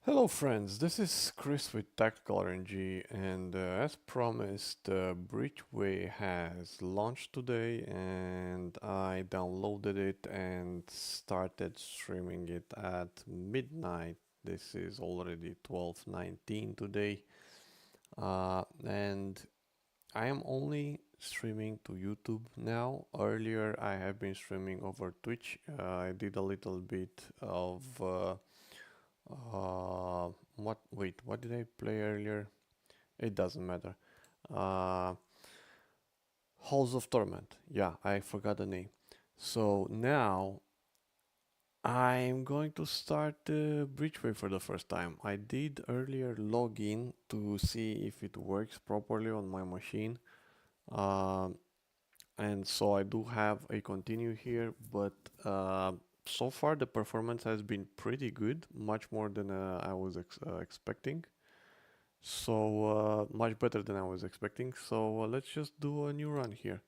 Hello friends, this is Chris with Tactical RNG, and as promised, Breachway has launched today and I downloaded it and started streaming it at midnight. This is already 12:19 today, and I am only streaming to YouTube now. Earlier I have been streaming over Twitch. I did a little bit of what did I play earlier? It doesn't matter. Uh, Halls of Torment. Yeah, I forgot the name. So now I'm going to start Breachway for the first time. I did earlier log in to see if it works properly on my machine. Um, and so I do have a continue here, but so far the performance has been pretty good, much more than I was expecting. So much better than I was expecting. So let's just do a new run here.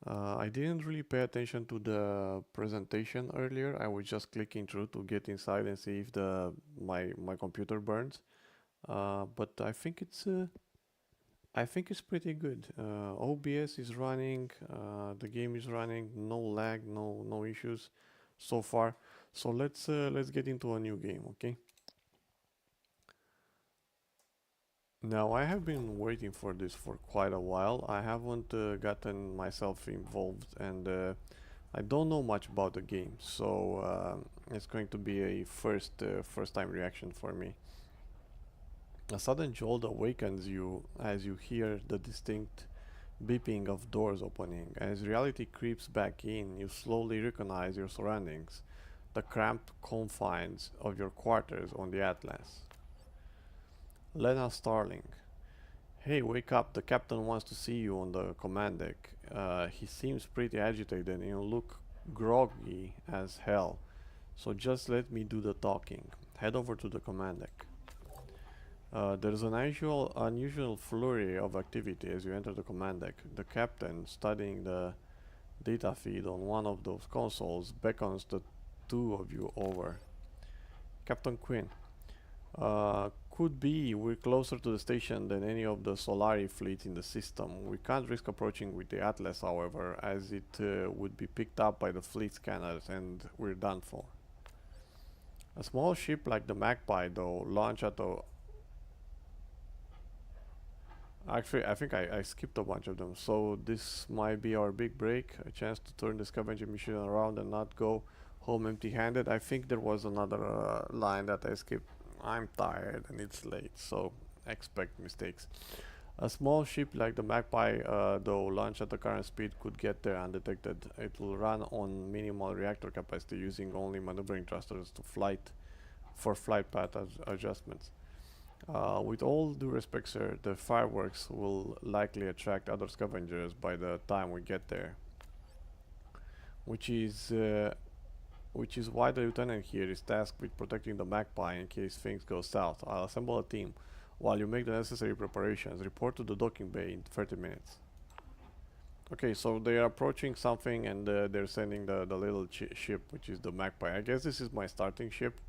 I didn't really pay attention to the presentation earlier. I was just clicking through to get inside and see if the my computer burns. But I think it's pretty good. OBS is running. The game is running. No lag. No issues so far. So let's get into a new game. Okay. Now, I have been waiting for this for quite a while. I haven't gotten myself involved, and I don't know much about the game, so it's going to be a first time reaction for me. A sudden jolt awakens you as you hear the distinct beeping of doors opening. As reality creeps back in, you slowly recognize your surroundings, the cramped confines of your quarters on the Atlas. Lena Starling. Hey, wake up. The captain wants to see you on the command deck. He seems pretty agitated and you look groggy as hell. So just let me do the talking. Head over to the command deck. There's an unusual flurry of activity as you enter the command deck. The captain, studying the data feed on one of those consoles, beckons the two of you over. Captain Quinn, could be we're closer to the station than any of the Solari fleet in the system. We can't risk approaching with the Atlas, however, as it would be picked up by the fleet scanners and we're done for. A small ship like the Magpie, though, launched at a... Actually, I think I skipped a bunch of them, so this might be our big break, a chance to turn the scavenger mission around and not go home empty-handed. I think there was another line that I skipped. I'm tired and it's late, so expect mistakes. A small ship like the Magpie, though launched at the current speed, could get there undetected. It will run on minimal reactor capacity, using only maneuvering thrusters to flight path adjustments. With all due respect, sir, the fireworks will likely attract other scavengers by the time we get there, which is uh, which is why the lieutenant here is tasked with protecting the Magpie in case things go south. I'll assemble a team. While you make the necessary preparations, report to the docking bay in 30 minutes. Okay, so they are approaching something and they're sending the little ship, which is the Magpie. I guess this is my starting ship.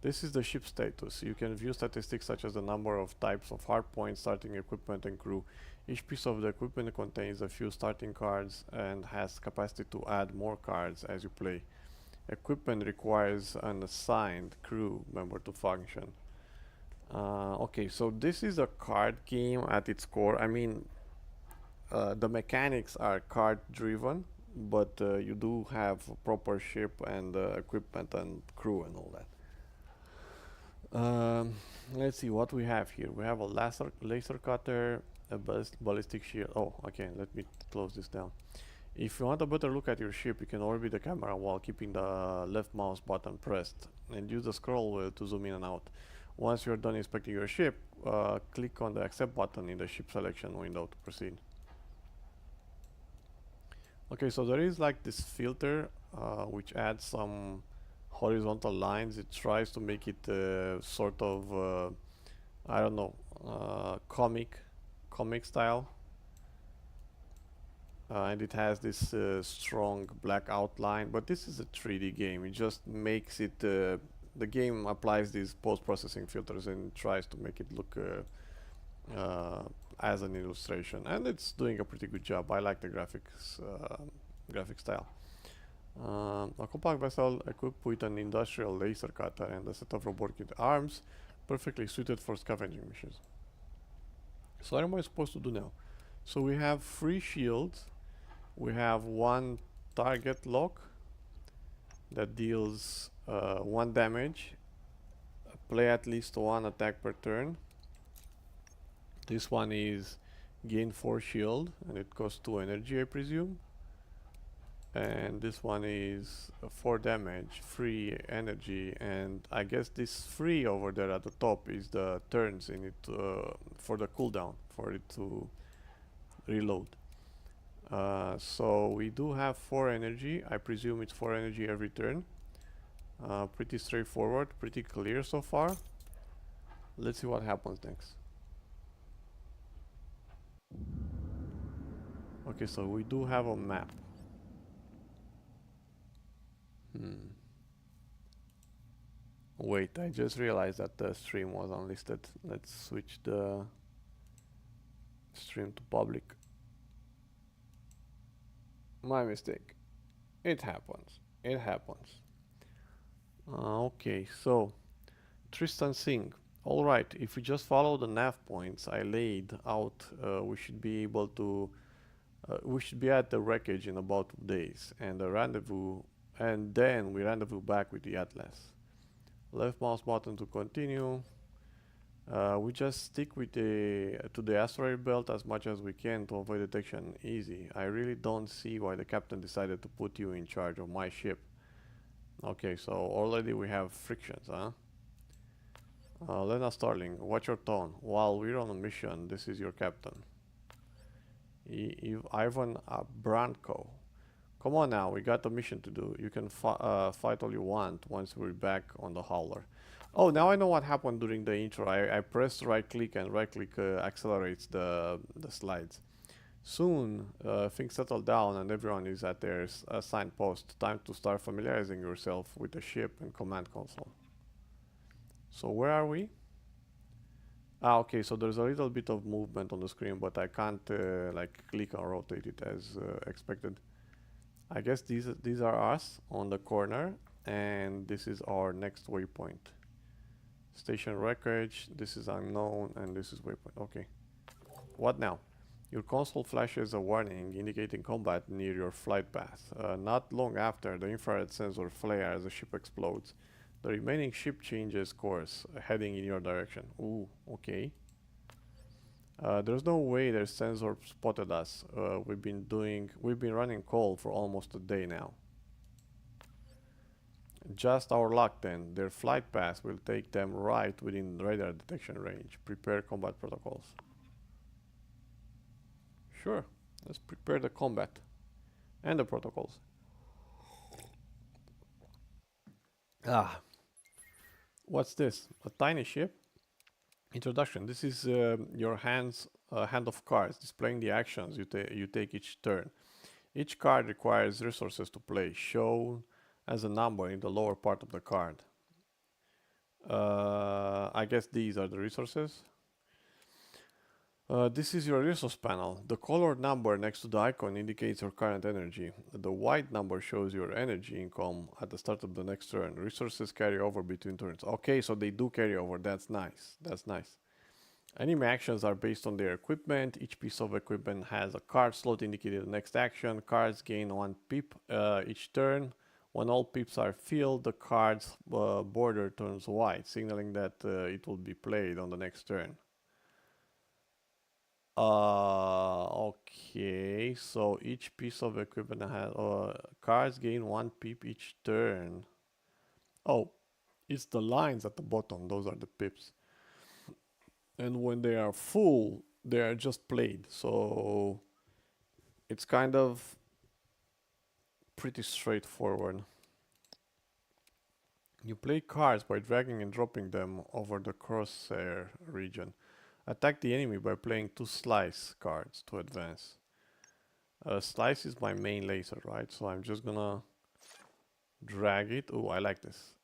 This is the ship status. You can view statistics such as the number of types of hardpoints, starting equipment and crew. Each piece of the equipment contains a few starting cards and has capacity to add more cards as you play. Equipment requires an assigned crew member to function. Okay, so this is a card game at its core. I mean, the mechanics are card driven, but you do have a proper ship and equipment and crew and all that. Um, let's see what we have here. We have a laser cutter, a ballistic shield. Oh, okay, let me close this down. If you want a better look at your ship, you can orbit the camera while keeping the left mouse button pressed and use the scroll wheel to zoom in and out. Once you're done inspecting your ship, click on the accept button in the ship selection window to proceed. Okay, so there is like this filter which adds some horizontal lines. It tries to make it sort of I don't know, comic style, and it has this strong black outline. But this is a 3D game. It just makes it the game applies these post-processing filters and tries to make it look as an illustration, and it's doing a pretty good job. I like the graphic style. A compact vessel equipped with an industrial laser cutter and a set of robotic arms, perfectly suited for scavenging missions. So what am I supposed to do now? So we have 3 shields, we have 1 target lock that deals 1 damage, play at least 1 attack per turn. This one is gain 4 shield and it costs 2 energy, I presume. And this one is 4 damage, 3 energy, and I guess this 3 over there at the top is the turns in it for the cooldown, for it to reload. So we do have 4 energy. I presume it's 4 energy every turn. Pretty straightforward, pretty clear so far. Let's see what happens next. Okay, so we do have a map. Wait, I just realized that the stream was unlisted. Let's switch the stream to public. My mistake. It happens. It happens. Okay, so Tristan Singh. Alright, if we just follow the nav points I laid out, we should be able to we should be at the wreckage in about 2 days, and the rendezvous, and then we rendezvous back with the Atlas. Left mouse button to continue. We just stick with to the asteroid belt as much as we can to avoid detection easy. I really don't see why the captain decided to put you in charge of my ship. Okay, so already we have frictions, huh? Lena Starling, watch your tone. While we're on a mission, this is your captain. Ivan Branko. Come on now, we got a mission to do. You can fight all you want once we're back on the hauler. Oh, now I know what happened during the intro. I pressed right click and right click accelerates the slides. Soon, things settle down and everyone is at their assigned post. Time to start familiarizing yourself with the ship and command console. So where are we? Ah, okay, so there's a little bit of movement on the screen, but I can't like click and rotate it as expected. I guess these are us on the corner, and this is our next waypoint. Station wreckage, this is unknown, and this is waypoint. Okay. What now? Your console flashes a warning indicating combat near your flight path. Not long after, the infrared sensor flares as the ship explodes. The remaining ship changes course, heading in your direction. Ooh, okay. There's no way their sensor spotted us. We've been running cold for almost a day now. Just our luck then. Their flight path will take them right within radar detection range. Prepare combat protocols. Sure, let's prepare the combat and the protocols. Ah, what's this? A tiny ship? Introduction. This is your hand of cards displaying the actions you take each turn. Each card requires resources to play, shown as a number in the lower part of the card. I guess these are the resources. This is your resource panel. The colored number next to the icon indicates your current energy. The white number shows your energy income at the start of the next turn. Resources carry over between turns. Okay, so they do carry over. That's nice. That's nice. Enemy actions are based on their equipment. Each piece of equipment has a card slot indicating the next action. Cards gain 1 pip each turn. When all pips are filled, the card's border turns white, signaling that it will be played on the next turn. Okay, so each piece of equipment has cards gain 1 pip each turn. Oh, it's the lines at the bottom, those are the pips. And when they are full, they are just played, so it's kind of pretty straightforward. You play cards by dragging and dropping them over the crosshair region. Attack the enemy by playing 2 slice cards to advance. Slice is my main laser, right? So I'm just gonna drag it. Oh, I like this.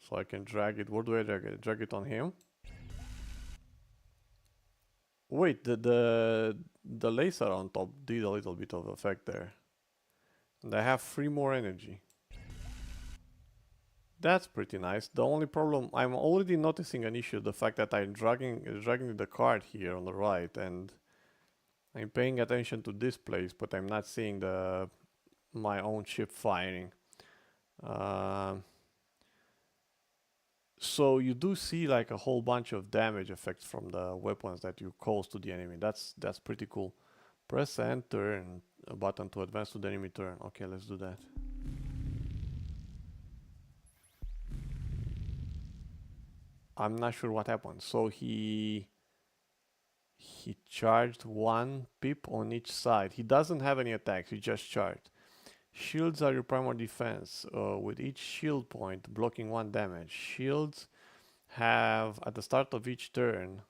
So I can drag it. Where do I drag it? Drag it on him. Wait, the laser on top did a little bit of effect there. And I have 3 more energy. That's pretty nice. The only problem, I'm already noticing an issue, the fact that I'm dragging the card here on the right, and I'm paying attention to this place, but I'm not seeing my own ship firing. So you do see like a whole bunch of damage effects from the weapons that you cause to the enemy. That's pretty cool. Press enter and a button to advance to the enemy turn. Okay, let's do that. I'm not sure what happened. So he charged 1 pip on each side. He doesn't have any attacks, he just charged. Shields are your primary defense, with each shield point blocking 1 damage. Shields have at the start of each turn.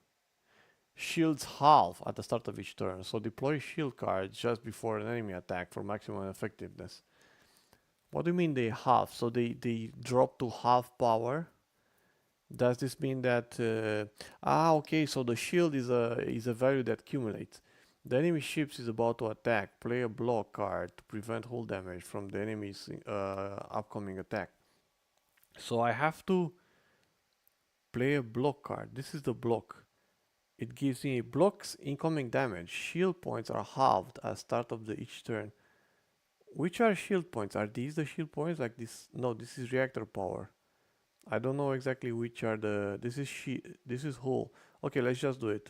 Shields half at the start of each turn, so deploy shield cards just before an enemy attack for maximum effectiveness. What do you mean they half? So they drop to half power? Does this mean that okay, so the shield is a value that accumulates. The enemy ship is about to attack. Play a block card to prevent hull damage from the enemy's upcoming attack. So I have to play a block card. This is the block. It gives me blocks incoming damage. Shield points are halved at start of each turn. Which are shield points? Are these the shield points? Like this? No, this is reactor power. I don't know exactly which are the. This is hull. Okay, let's just do it.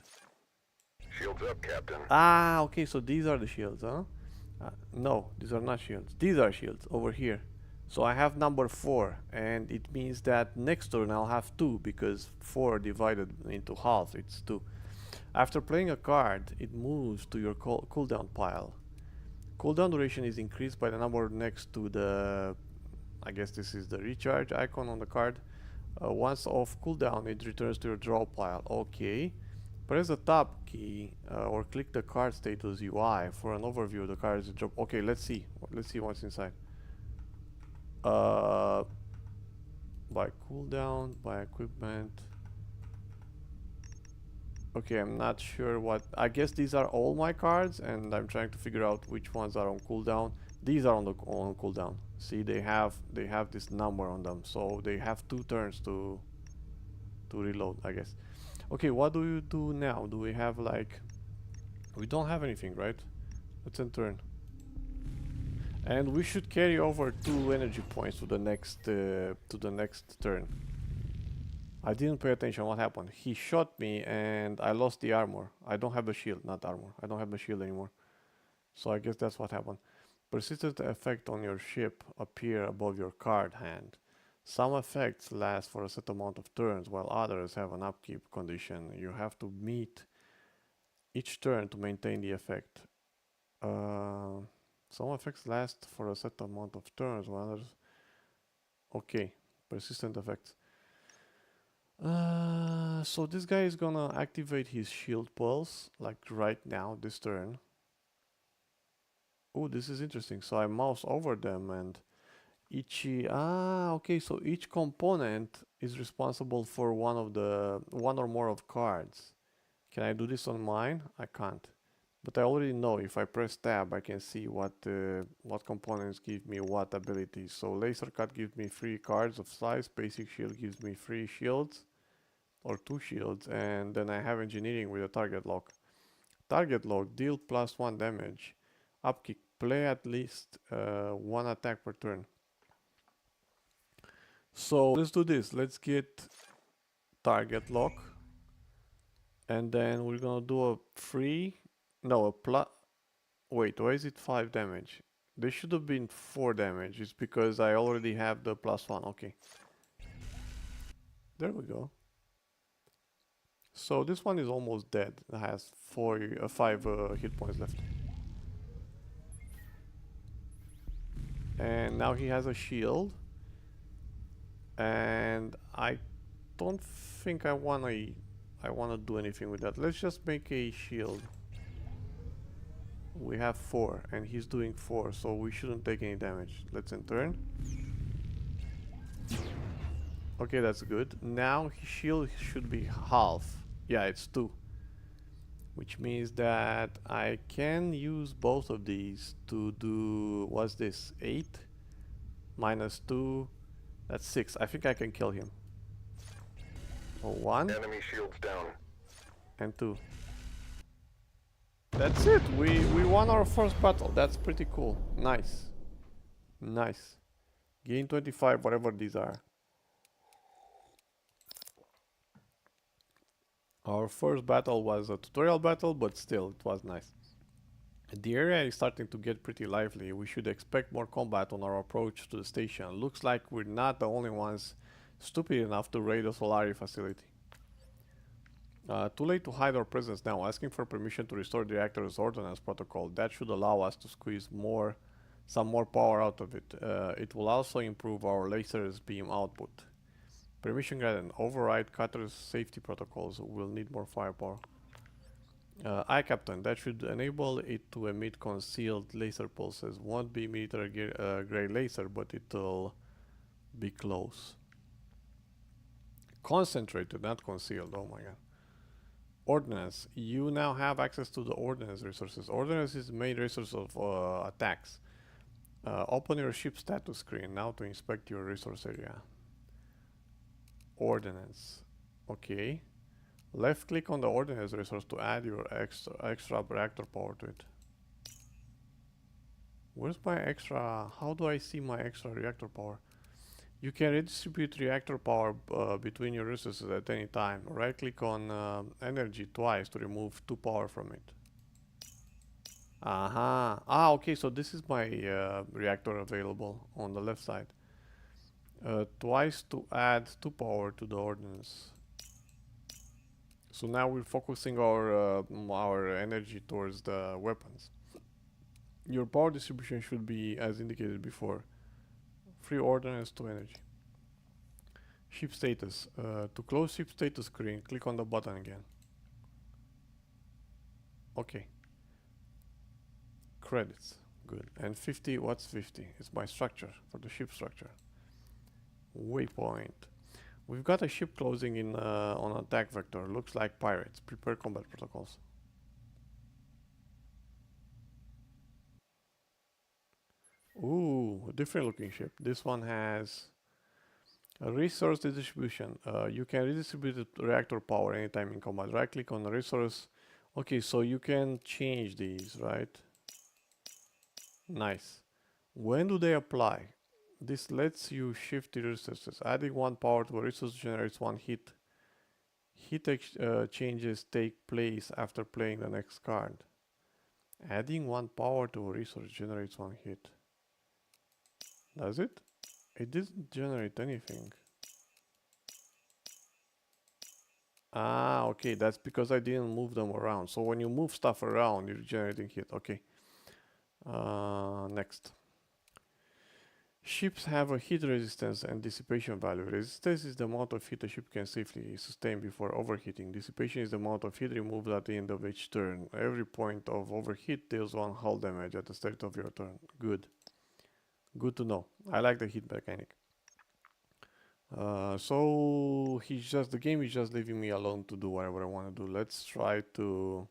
Shields up, Captain. Ah, okay, so these are the shields, huh? No, these are not shields. These are shields over here. So I have number 4, and it means that next turn I'll have 2 because 4 divided into half, it's 2. After playing a card, it moves to your cooldown pile. Cooldown duration is increased by the number next to the, I guess this is the recharge icon on the card. Once off cooldown, it returns to your draw pile. Okay. Press the tab key or click the card status UI for an overview of the cards that drop. Okay, let's see. Let's see what's inside. By cooldown, by equipment. Okay, I'm not sure what. I guess these are all my cards, and I'm trying to figure out which ones are on cooldown. These are on cooldown. See, they have this number on them, so they have 2 turns to reload, I guess. Okay, what do you do now? Do we have like... We don't have anything, right? Let's end turn. And we should carry over 2 energy points to the next turn. I didn't pay attention what happened. He shot me and I lost the armor. I don't have the shield, not armor. I don't have the shield anymore. So I guess that's what happened. Persistent effect on your ship appear above your card hand. Some effects last for a set amount of turns, while others have an upkeep condition. You have to meet each turn to maintain the effect. Some effects last for a set amount of turns, while others... Okay, persistent effects. So this guy is gonna activate his shield pulse, like right now, this turn. Oh, this is interesting. So I mouse over them and okay, so each component is responsible for one or more of cards. Can I do this on mine? I can't. But I already know if I press tab, I can see what components give me what abilities. So laser cut gives me 3 cards of size, basic shield gives me 3 shields or 2 shields, and then I have engineering with a target lock. Target lock, deal +1 damage. Upkick, play at least 1 attack per turn. So let's do this. Let's get target lock, and then we're gonna do a plus. Wait, why is it 5 damage? There should have been 4 damage. It's because I already have the +1. Okay, there we go. So this one is almost dead. It has 5 hit points left. And now he has a shield. And I don't think I wanna do anything with that. Let's just make a shield. We have 4 and he's doing 4, so we shouldn't take any damage. Let's end turn. Okay, that's good. Now his shield should be half. Yeah, it's 2. Which means that I can use both of these to do... What's this? 8 minus 2. That's 6. I think I can kill him. 1 Enemy shields down. and 2. That's it. We won our first battle. That's pretty cool. Nice. Nice. Gain 25, whatever these are. Our first battle was a tutorial battle, but still, it was nice. The area is starting to get pretty lively. We should expect more combat on our approach to the station. Looks like we're not the only ones stupid enough to raid the Solari facility. Too late to hide our presence now. Asking for permission to restore the reactor's ordnance protocol. That should allow us to squeeze some more power out of it. It will also improve our laser's beam output. Permission granted. Override Cutter's safety protocols. We'll need more firepower. Aye, Captain. That should enable it to emit concealed laser pulses. Won't be military grade laser, but it'll be close. Concentrated, not concealed. Oh my god. Ordnance. You now have access to the ordnance resources. Ordnance is the main resource of attacks. Open your ship status screen now to inspect your resource area. Ordnance. Okay. Left click on the ordnance resource to add your extra reactor power to it. Where's my extra? How do I see my extra reactor power? You can redistribute reactor power between your resources at any time. Right click on energy twice to remove 2 power from it. Aha. Ah, okay, so this is my reactor available on the left side. Twice to add 2 power to the ordnance. So now we're focusing our energy towards the weapons. Your power distribution should be as indicated before. Free ordnance to energy. Ship status. To close ship status screen, click on the button again. Okay. Credits. Good. And 50, what's 50? It's my structure, for the ship structure. Waypoint. We've got a ship closing in on attack vector. Looks like pirates. Prepare combat protocols. Ooh, a different looking ship. This one has a resource distribution. You can redistribute the reactor power anytime in combat. Right click on the resource. Okay, so you can change these, right? Nice. When do they apply? This lets you shift the resources. Adding 1 power to a resource generates 1 hit. Hit changes take place after playing the next card. Adding 1 power to a resource generates 1 hit. Does it? It doesn't generate anything. Ah, okay, that's because I didn't move them around. So when you move stuff around, you're generating hit. Okay. Next. Ships have a heat resistance and dissipation value. Resistance is the amount of heat a ship can safely sustain before overheating. Dissipation is the amount of heat removed at the end of each turn. Every point of overheat deals 1 hull damage at the start of your turn. Good. Good to know. I like the heat mechanic. So the game is just leaving me alone to do whatever I want to do. Let's try to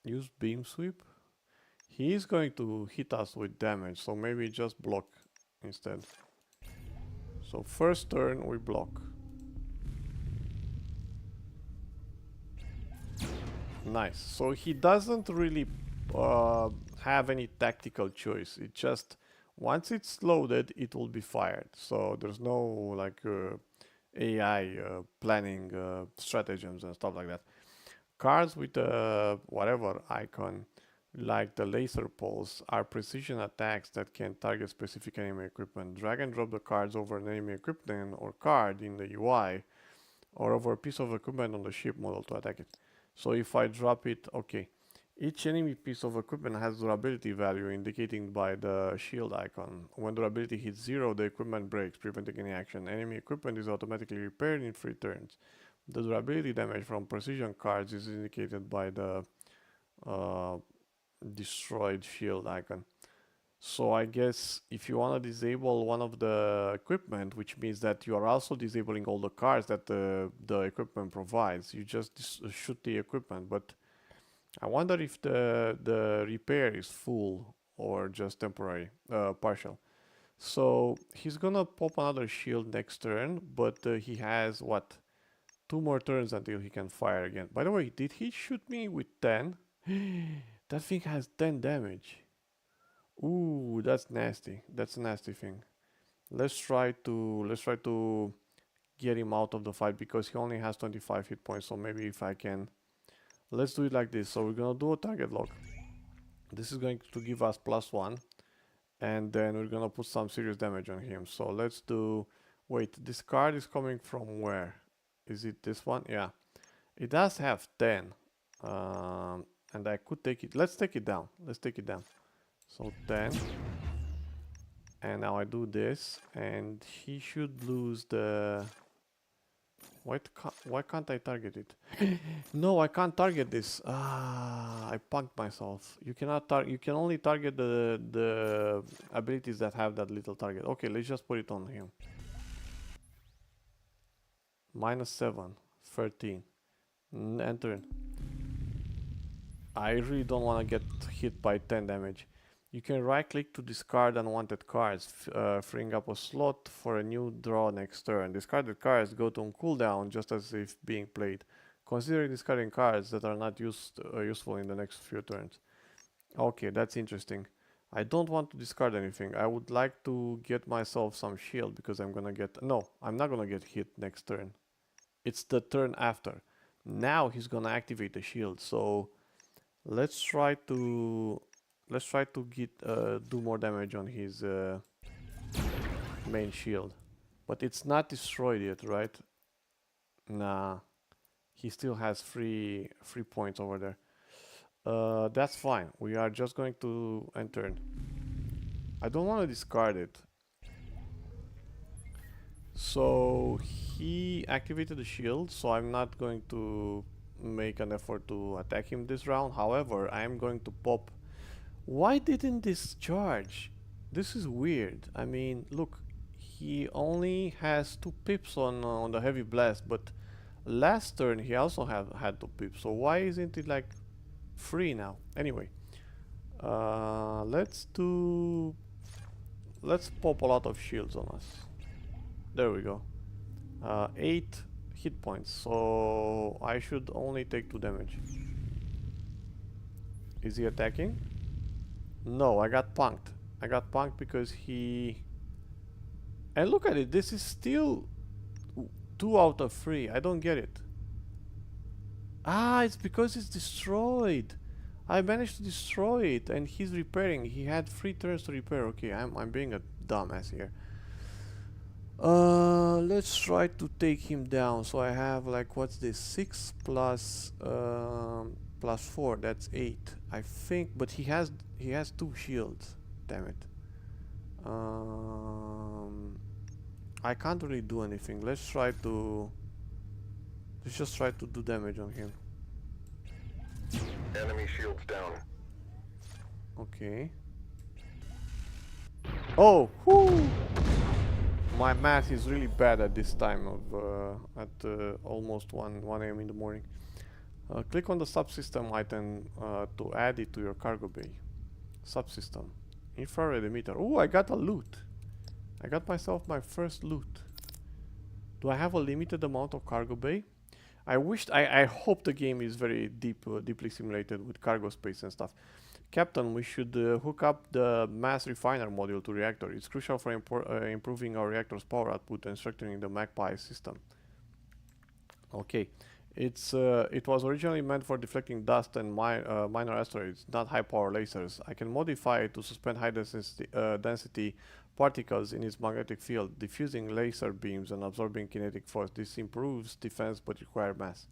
use beam sweep. He is going to hit us with damage, so maybe just block instead. So first turn we block. Nice. So he doesn't really have any tactical choice. It just, once it's loaded, it will be fired. So there's no like AI planning stratagems and stuff like that. Cards with whatever icon, like the laser pulse, are precision attacks that can target specific enemy equipment. Drag and drop the cards over an enemy equipment or card in the UI, or over a piece of equipment on the ship model to attack it. So if I drop it, okay. Each enemy piece of equipment has durability value indicated by the shield icon. When durability hits 0, the equipment breaks, preventing any action. Enemy equipment is automatically repaired in 3 turns. The durability damage from precision cards is indicated by the destroyed shield icon. So I guess if you want to disable one of the equipment, which means that you are also disabling all the cars that the equipment provides, you just shoot the equipment. But I wonder if the repair is full or just temporary, partial. So he's gonna pop another shield next turn, but he has what? 2 more turns until he can fire again. By the way, did he shoot me with 10? That thing has 10 damage. Ooh, that's nasty. That's a nasty thing. Let's try to get him out of the fight because he only has 25 hit points. So maybe if I can, let's do it like this. So we're gonna do a target lock. This is going to give us +1, and then we're gonna put some serious damage on him. So let's do. Wait, this card is coming from where? Is it this one? Yeah, it does have 10, and I could take it. Let's take it down. Let's take it down. So 10. And now I do this, and he should lose the... Why can't I target it? No, I can't target this. Ah, I punked myself. You cannot you can only target the abilities that have that little target. Okay, let's just put it on him. -7, 13. Enter. I really don't want to get hit by 10 damage. You can right click to discard unwanted cards, freeing up a slot for a new draw next turn. Discarded cards go to on cooldown just as if being played. Consider discarding cards that are not useful in the next few turns. Okay, that's interesting. I don't want to discard anything. I would like to get myself some shield because I'm gonna get... No, I'm not gonna get hit next turn. It's the turn after. Now he's gonna activate the shield, so... Let's try to get do more damage on his main shield, but it's not destroyed yet, right? Nah, he still has three points over there. That's fine. We are just going to enter. I don't want to discard it. So he activated the shield, so I'm not going to make an effort to attack him this round. However, I am going to pop. Why didn't this charge? This is weird. I mean, look, he only has 2 pips on the heavy blast, but last turn he also had 2 pips. So why isn't it like 3 now? Anyway, let's pop a lot of shields on us. There we go. 8 hit points, so I should only take 2 damage. Is he attacking? No, I got punked. I got punked because he... And look at it, this is still 2 out of 3. I don't get it. Ah, it's because it's destroyed. I managed to destroy it and he's repairing. He had 3 turns to repair. Okay, I'm being a dumbass here. Let's try to take him down. So I have like, what's this? 6 plus 4, that's 8. I think, but he has 2 shields. Damn it. I can't really do anything. Let's just try to do damage on him. Enemy shields down. Okay. Oh, whoo! My math is really bad at this time of almost 1 a.m. in the morning. Click on the subsystem item to add it to your cargo bay. Subsystem. Infrared emitter. Oh, I got a loot. I got myself my first loot. Do I have a limited amount of cargo bay? I hope the game is very deeply simulated with cargo space and stuff. Captain, we should hook up the mass refiner module to reactor. It's crucial for improving our reactor's power output and strengthening the Magpie system. Okay. It was originally meant for deflecting dust and minor asteroids, not high power lasers. I can modify it to suspend high density particles in its magnetic field, diffusing laser beams and absorbing kinetic force. This improves defense but requires mass.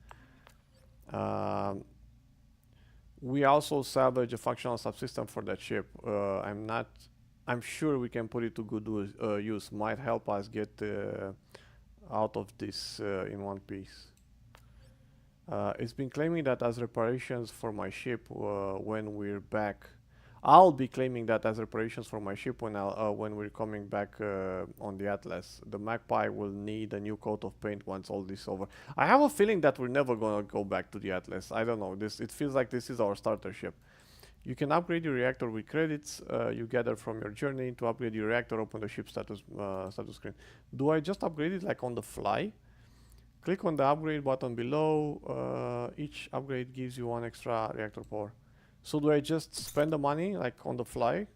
We also salvage a functional subsystem for that ship. I'm sure we can put it to good use. Might help us get out of this in one piece. It's been claiming that as reparations for my ship when we're back. I'll be claiming that as reparations for my ship when we're coming back on the Atlas. The Magpie will need a new coat of paint once all this is over. I have a feeling that we're never gonna go back to the Atlas. I don't know. It feels like this is our starter ship. You can upgrade your reactor with credits you gather from your journey. To upgrade your reactor, open the ship status screen. Do I just upgrade it like on the fly? Click on the upgrade button below. Each upgrade gives you 1 extra reactor power. So do I just spend the money like on the fly?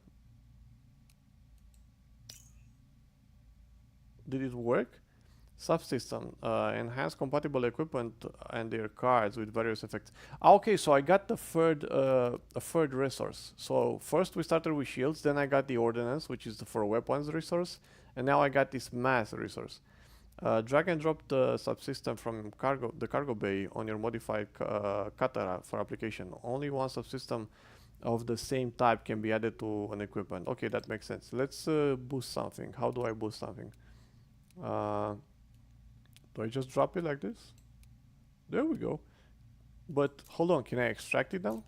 Did it work? Subsystem. Enhance compatible equipment and their cards with various effects. Okay, so I got the a third resource. So first we started with shields, then I got the ordnance, which is for weapons resource, and now I got this mass resource. Drag and drop the subsystem from the cargo bay on your modified cutter for application. Only one subsystem of the same type can be added to an equipment. Okay, that makes sense. Let's boost something. How do I boost something? Do I just drop it like this? There we go. But hold on, can I extract it now?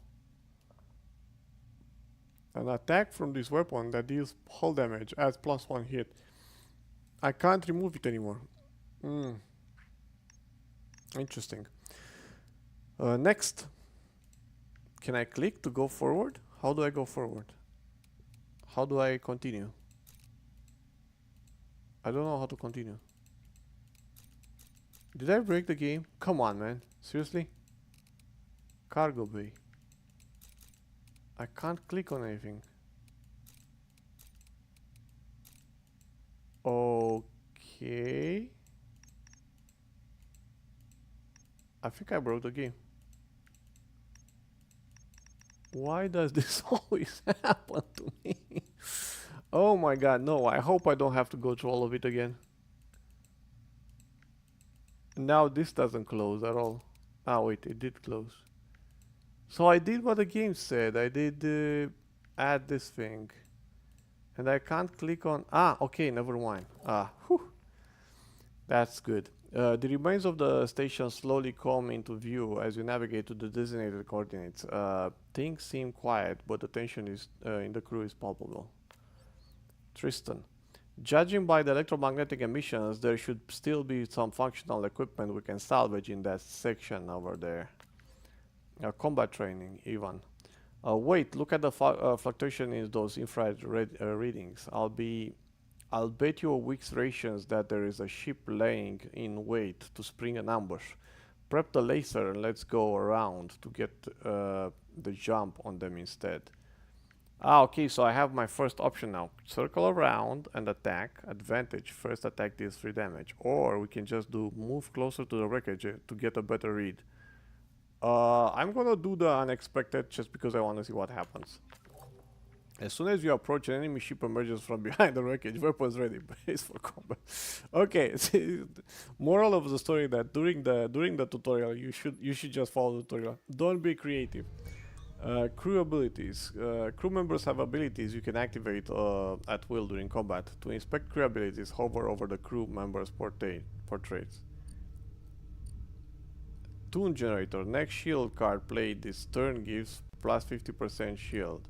An attack from this weapon that deals hull damage adds +1 hit. I can't remove it anymore. Interesting. Next. Can I click to go forward? How do I go forward? How do I continue? I don't know how to continue. Did I break the game? Come on, man. Seriously? Cargo bay. I can't click on anything. Okay. I think I broke the game. Why does this always happen to me? Oh my god, no. I hope I don't have to go through all of it again. Now this doesn't close at all. Ah, wait, it did close. So I did what the game said. I did add this thing. And I can't click on... Ah, okay, never mind. Ah, whew. That's good. The remains of the station slowly come into view as you navigate to the designated coordinates. Things seem quiet, but the tension in the crew is palpable. Tristan. Judging by the electromagnetic emissions, there should still be some functional equipment we can salvage in that section over there. Combat training, Ivan. Wait, look at the fluctuation in those infrared readings. I'll bet you a week's rations that there is a ship laying in wait to spring an ambush. Prep the laser and let's go around to get the jump on them instead. Ah, okay, so I have my first option now. Circle around and attack. Advantage. First attack deals 3 damage. Or we can just do move closer to the wreckage to get a better read. I'm gonna do the unexpected just because I want to see what happens. As soon as you approach, an enemy ship emerges from behind the wreckage. Weapons ready. Brace for combat. Okay. Moral of the story that during the tutorial you should just follow the tutorial. Don't be creative. Crew abilities. Crew members have abilities you can activate at will during combat. To inspect crew abilities, hover over the crew members' portraits. Toon generator. Next shield card played this turn gives plus 50% shield.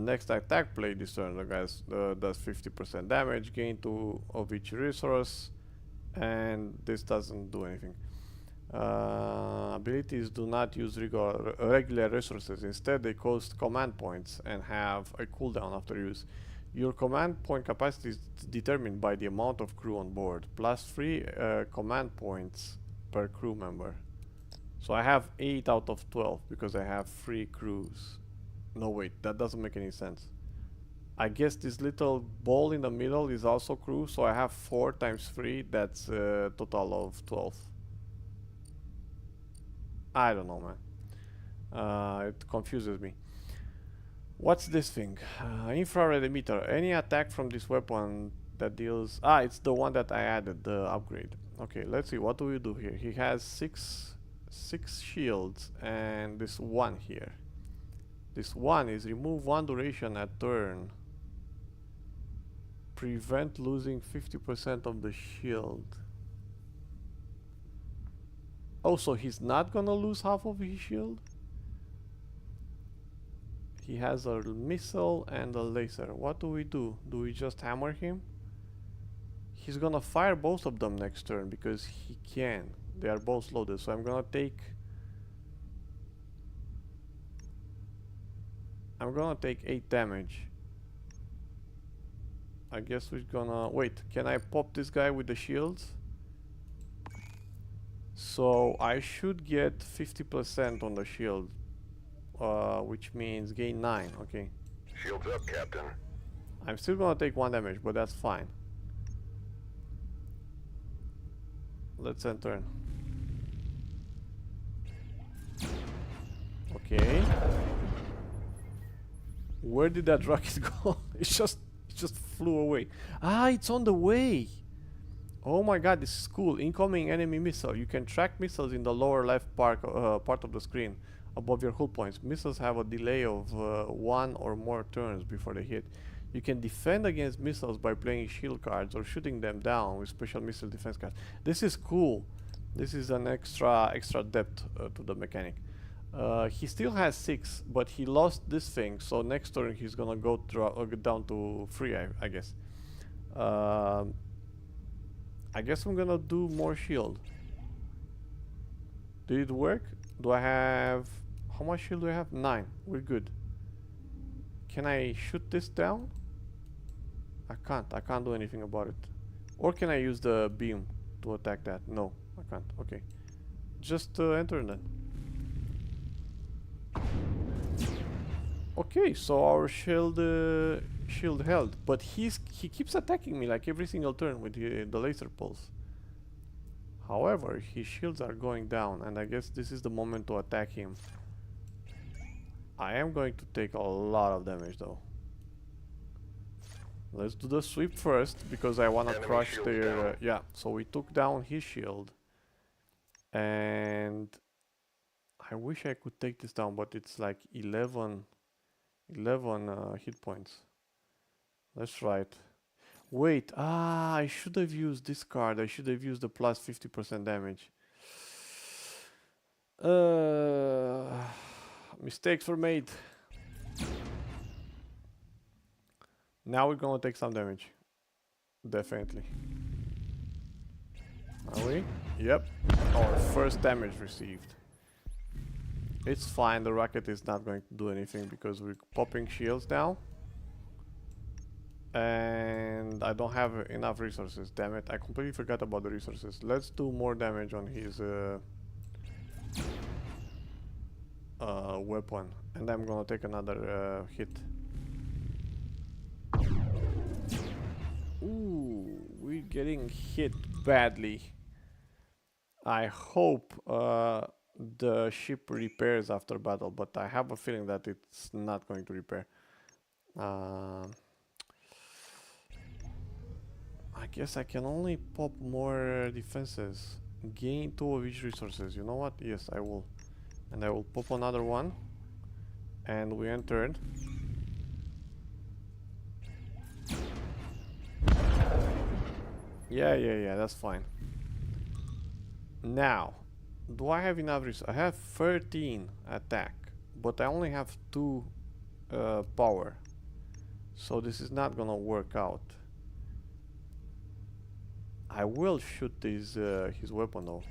Next attack played this turn, the guys does 50% damage, gain 2 of each resource, and this doesn't do anything. Abilities do not use regular resources. Instead, they cost command points and have a cooldown after use. Your command point capacity is determined by the amount of crew on board, plus 3 command points per crew member. So I have 8 out of 12 because I have 3 crews. No, wait, that doesn't make any sense. I guess this little ball in the middle is also crew, so I have 4 times 3, that's a total of 12. I don't know, man. It confuses me. What's this thing? Infrared emitter. Any attack from this weapon that deals... Ah, it's the one that I added, the upgrade. Okay, let's see, what do we do here? He has 6 shields and this one here. This one is remove 1 duration at turn. Prevent losing 50% of the shield. Oh, so he's not gonna lose half of his shield? He has a missile and a laser. What do we do? Do we just hammer him? He's gonna fire both of them next turn because he can. They are both loaded, so I'm gonna take 8 damage. I guess we're gonna wait. Can I pop this guy with the shields? So I should get 50% on the shield, which means gain 9. Okay. Shields up, Captain. I'm still gonna take 1 damage, but that's fine. Let's end turn. Okay. Where did that rocket go? It just flew away. Ah, it's on the way. Oh my god, this is cool. Incoming enemy missile. You can track missiles in the lower left part of the screen above your hull points. Missiles have a delay of 1 or more turns before they hit. You can defend against missiles by playing shield cards or shooting them down with special missile defense cards. This is cool. This is an extra depth to the mechanic. He still has 6, but he lost this thing, so next turn he's gonna go down to 3, I guess. I guess I'm gonna do more shield. Did it work? Do I have... How much shield do I have? 9. We're good. Can I shoot this down? I can't do anything about it. Or can I use the beam to attack that? No, I can't. Okay. Just enter then. Okay, so our shield held, but he keeps attacking me like every single turn with the laser pulse. However, his shields are going down, and I guess this is the moment to attack him. I am going to take a lot of damage though. Let's do the sweep first, because I want to crush their... yeah, so we took down his shield. And... I wish I could take this down, but it's like 11 hit points. Let's try it. Wait, I should have used this card. I should have used the plus 50% damage. Mistakes were made. Now we're gonna take some damage. Definitely. Are we? Yep. Our first damage received. It's fine, the rocket is not going to do anything because we're popping shields now. And I don't have enough resources, damn it. I completely forgot about the resources. Let's do more damage on his weapon. And I'm gonna take another hit. Ooh, we're getting hit badly. I hope the ship repairs after battle, but I have a feeling that it's not going to repair. I guess I can only pop more defenses. Gain 2 of each resources. You know what? Yes, I will. And I will pop another one. And we entered. Yeah, that's fine. Now, do I have enough resources? I have 13 attack, but I only have 2 power. So this is not gonna work out. I will shoot his weapon though.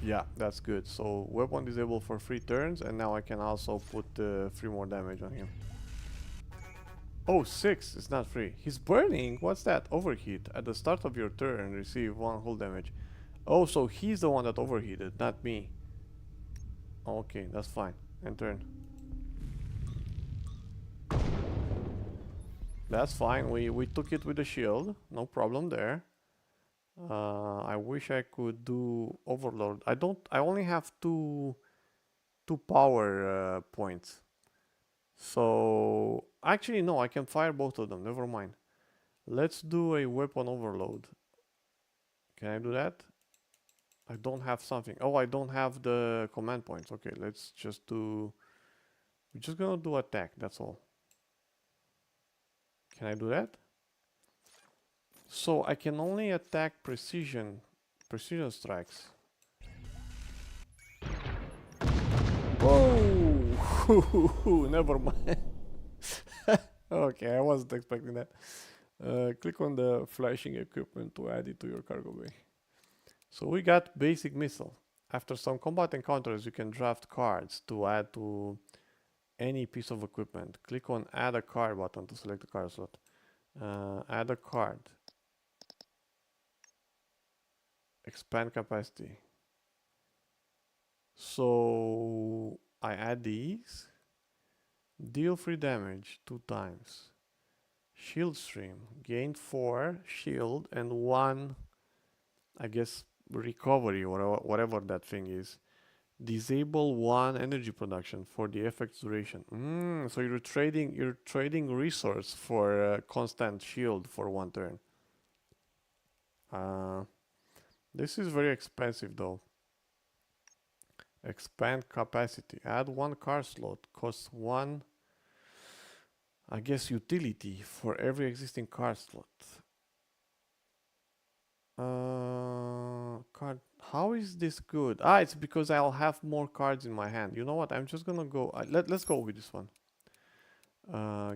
Yeah, that's good. So weapon disabled for 3 turns, and now I can also put 3 more damage on him. Oh, 6, it's not 3. He's burning. What's that? Overheat. At the start of your turn, receive 1 hull damage. Oh, so he's the one that overheated, not me. Okay, that's fine. End turn. That's fine. We took it with the shield. No problem there. I wish I could do overload. I only have two power points. So actually no, I can fire both of them. Never mind. Let's do a weapon overload. Can I do that? I don't have something. Oh, I don't have the command points. Okay, let's just do... We're just gonna do attack, that's all. Can I do that? So I can only attack precision strikes. Whoa! Never mind. Okay, I wasn't expecting that. Click on the flashing equipment to add it to your cargo bay. So we got basic missile. After some combat encounters, you can draft cards to add to any piece of equipment. Click on add a card button to select the card slot. Add a card. Expand capacity. So I add these. Deal free damage 2 times. Shield stream. Gain 4 shield and 1, I guess, recovery or whatever that thing is. Disable 1 energy production for the effect's duration. So you're trading resource for constant shield for 1 turn. This is very expensive though. Expand capacity. Add 1 car slot. Costs 1, I guess, utility for every existing car slot. Card. How is this good? It's because I'll have more cards in my hand. You know what? I'm just gonna go. Let's go with this one.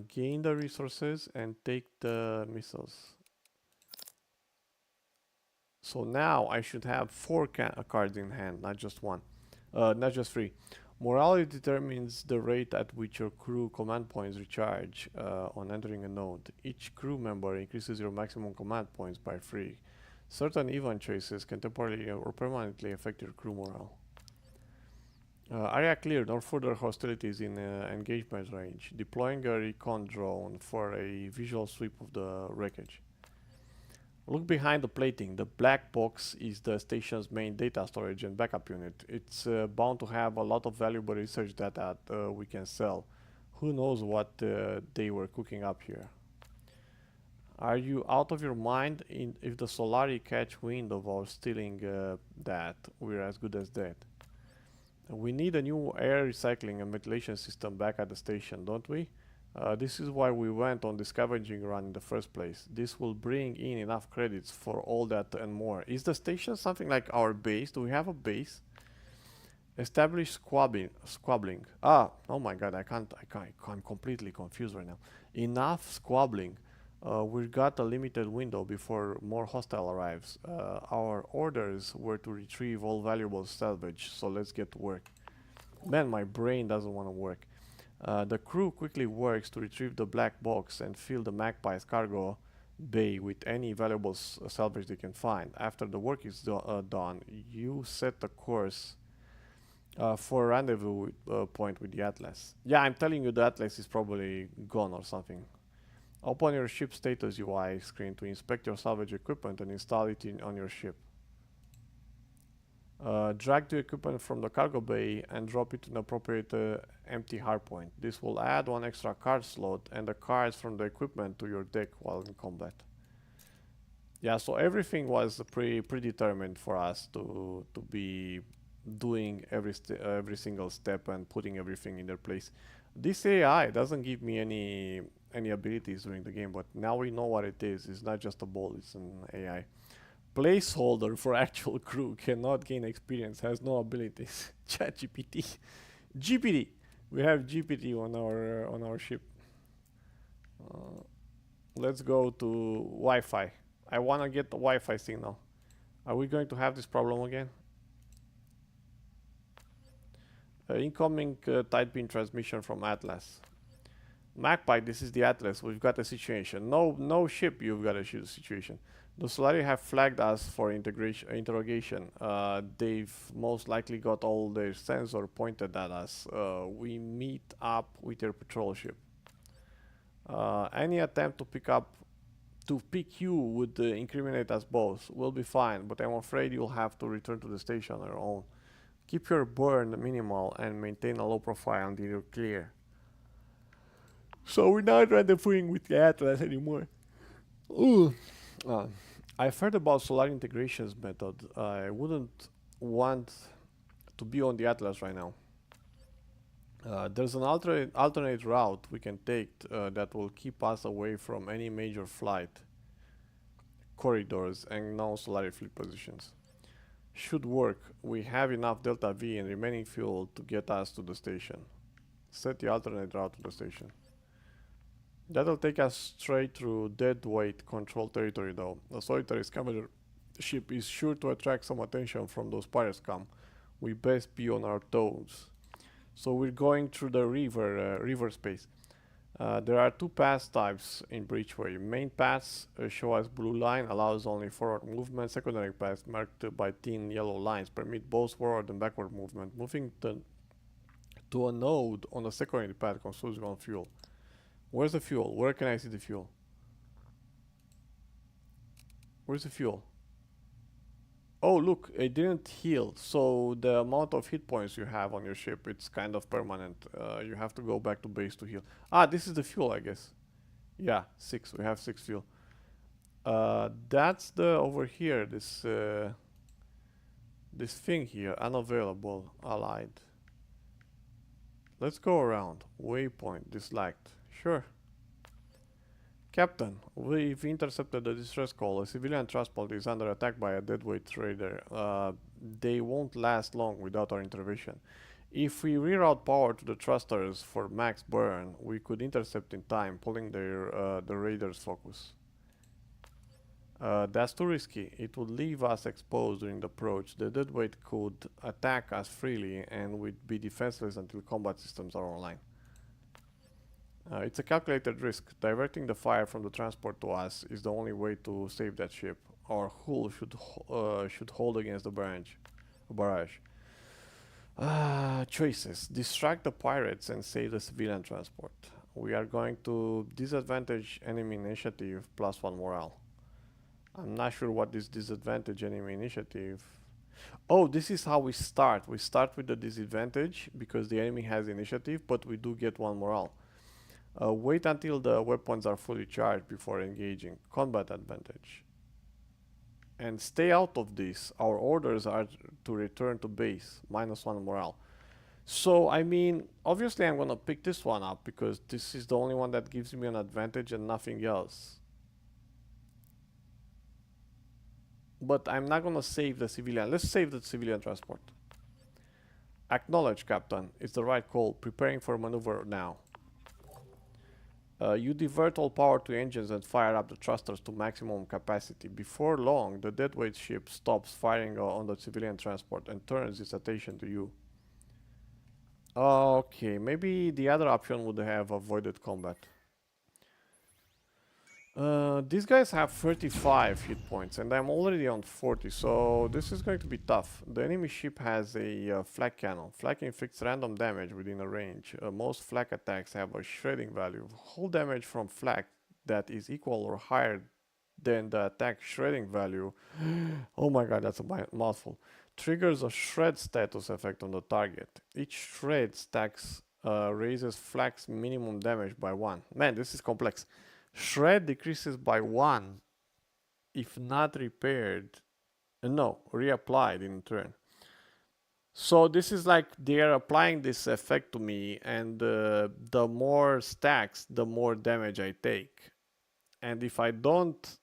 Gain the resources and take the missiles. So now I should have 4 cards in hand, not just 1. Not just 3. Morality determines the rate at which your crew command points recharge on entering a node. Each crew member increases your maximum command points by 3. Certain event choices can temporarily or permanently affect your crew morale. Area cleared, no further hostilities in engagement range. Deploying a recon drone for a visual sweep of the wreckage. Look behind the plating. The black box is the station's main data storage and backup unit. It's bound to have a lot of valuable research data we can sell. Who knows what they were cooking up here. Are you out of your mind? If the Solari catch wind of our stealing that, we're as good as dead. We need a new air recycling and ventilation system back at the station, don't we? This is why we went on the scavenging run in the first place. This will bring in enough credits for all that and more. Is the station something like our base? Do we have a base? Establish squabbling. Oh my god, I'm completely confused right now. Enough squabbling. We've got a limited window before more hostile arrives. Our orders were to retrieve all valuable salvage, so let's get to work. Man, my brain doesn't want to work. The crew quickly works to retrieve the black box and fill the Magpie's cargo bay with any valuable salvage they can find. After the work is done, you set the course for a rendezvous point with the Atlas. Yeah, I'm telling you, the Atlas is probably gone or something. Open your ship status UI screen to inspect your salvage equipment and install it on your ship. Drag the equipment from the cargo bay and drop it in an appropriate empty hardpoint. This will add 1 extra card slot and the cards from the equipment to your deck while in combat. Yeah, so everything was predetermined for us to be doing every single step and putting everything in their place. This AI doesn't give me any abilities during the game, but now we know what it is. It's not just a ball, it's an AI. Placeholder for actual crew cannot gain experience, has no abilities. ChatGPT. GPT. We have GPT on our ship. Let's go to Wi-Fi. I wanna get the Wi-Fi signal. Are we going to have this problem again? Incoming tight beam transmission from Atlas. Magpie, this is the Atlas. We've got a situation. No ship, you've got a situation. The Solari have flagged us for interrogation. They've most likely got all their sensor pointed at us. We meet up with your patrol ship. Any attempt to pick you would incriminate us both. We'll be fine, but I'm afraid you'll have to return to the station on your own. Keep your burn minimal and maintain a low profile until you're clear. So we're not rendezvousing with the Atlas anymore. Ooh. I've heard about solar integrations method. I wouldn't want to be on the Atlas right now. There's an alternate route we can take that will keep us away from any major flight corridors and non-Solari fleet positions. Should work. We have enough Delta V and remaining fuel to get us to the station. Set the alternate route to the station. That'll take us straight through deadweight control territory though. A solitary scavenger ship is sure to attract some attention from those pirates come. We best be on our toes. So we're going through the river space. There are two pass types in Breachway. Main pass show as blue line allows only forward movement. Secondary pass marked by thin yellow lines permit both forward and backward movement. Moving to a node on the secondary path consumes on fuel. Where's the fuel? Where can I see the fuel? Where's the fuel? Oh, look, it didn't heal. So the amount of hit points you have on your ship, it's kind of permanent. You have to go back to base to heal. Ah, this is the fuel, I guess. Yeah, 6. We have 6 fuel. That's the over here. This thing here, unavailable, allied. Let's go around. Waypoint disliked. Sure. Captain, we've intercepted a distress call. A civilian transport is under attack by a deadweight raider. They won't last long without our intervention. If we reroute power to the thrusters for max burn, we could intercept in time, pulling the raiders' focus. That's too risky. It would leave us exposed during the approach. The deadweight could attack us freely and we'd be defenseless until combat systems are online. It's a calculated risk. Diverting the fire from the transport to us is the only way to save that ship. Our hull should hold against the barrage. Choices. Distract the pirates and save the civilian transport. We are going to disadvantage enemy initiative +1 morale. I'm not sure what this disadvantage enemy initiative. Oh, this is how we start. We start with the disadvantage because the enemy has initiative, but we do get 1 morale. Wait until the weapons are fully charged before engaging. Combat advantage. And stay out of this. Our orders are to return to base. -1 morale. So, I mean, obviously I'm gonna pick this one up because this is the only one that gives me an advantage and nothing else. But I'm not gonna save the civilian. Let's save the civilian transport. Acknowledge, Captain. It's the right call. Preparing for maneuver now. You divert all power to engines and fire up the thrusters to maximum capacity. Before long, the deadweight ship stops firing on the civilian transport and turns its attention to you. Okay, maybe the other option would have avoided combat. These guys have 35 hit points and I'm already on 40, so this is going to be tough. The enemy ship has a flak cannon. Flak inflicts random damage within a range. Most flak attacks have a shredding value. Whole damage from flak that is equal or higher than the attack shredding value. Oh my god, that's a mouthful. Triggers a shred status effect on the target. Each shred stacks raises flak's minimum damage by 1. Man, this is complex. Shred decreases by 1 if not repaired. No, reapplied in turn. So this is like they're applying this effect to me, and the more stacks, the more damage I take. And if I don't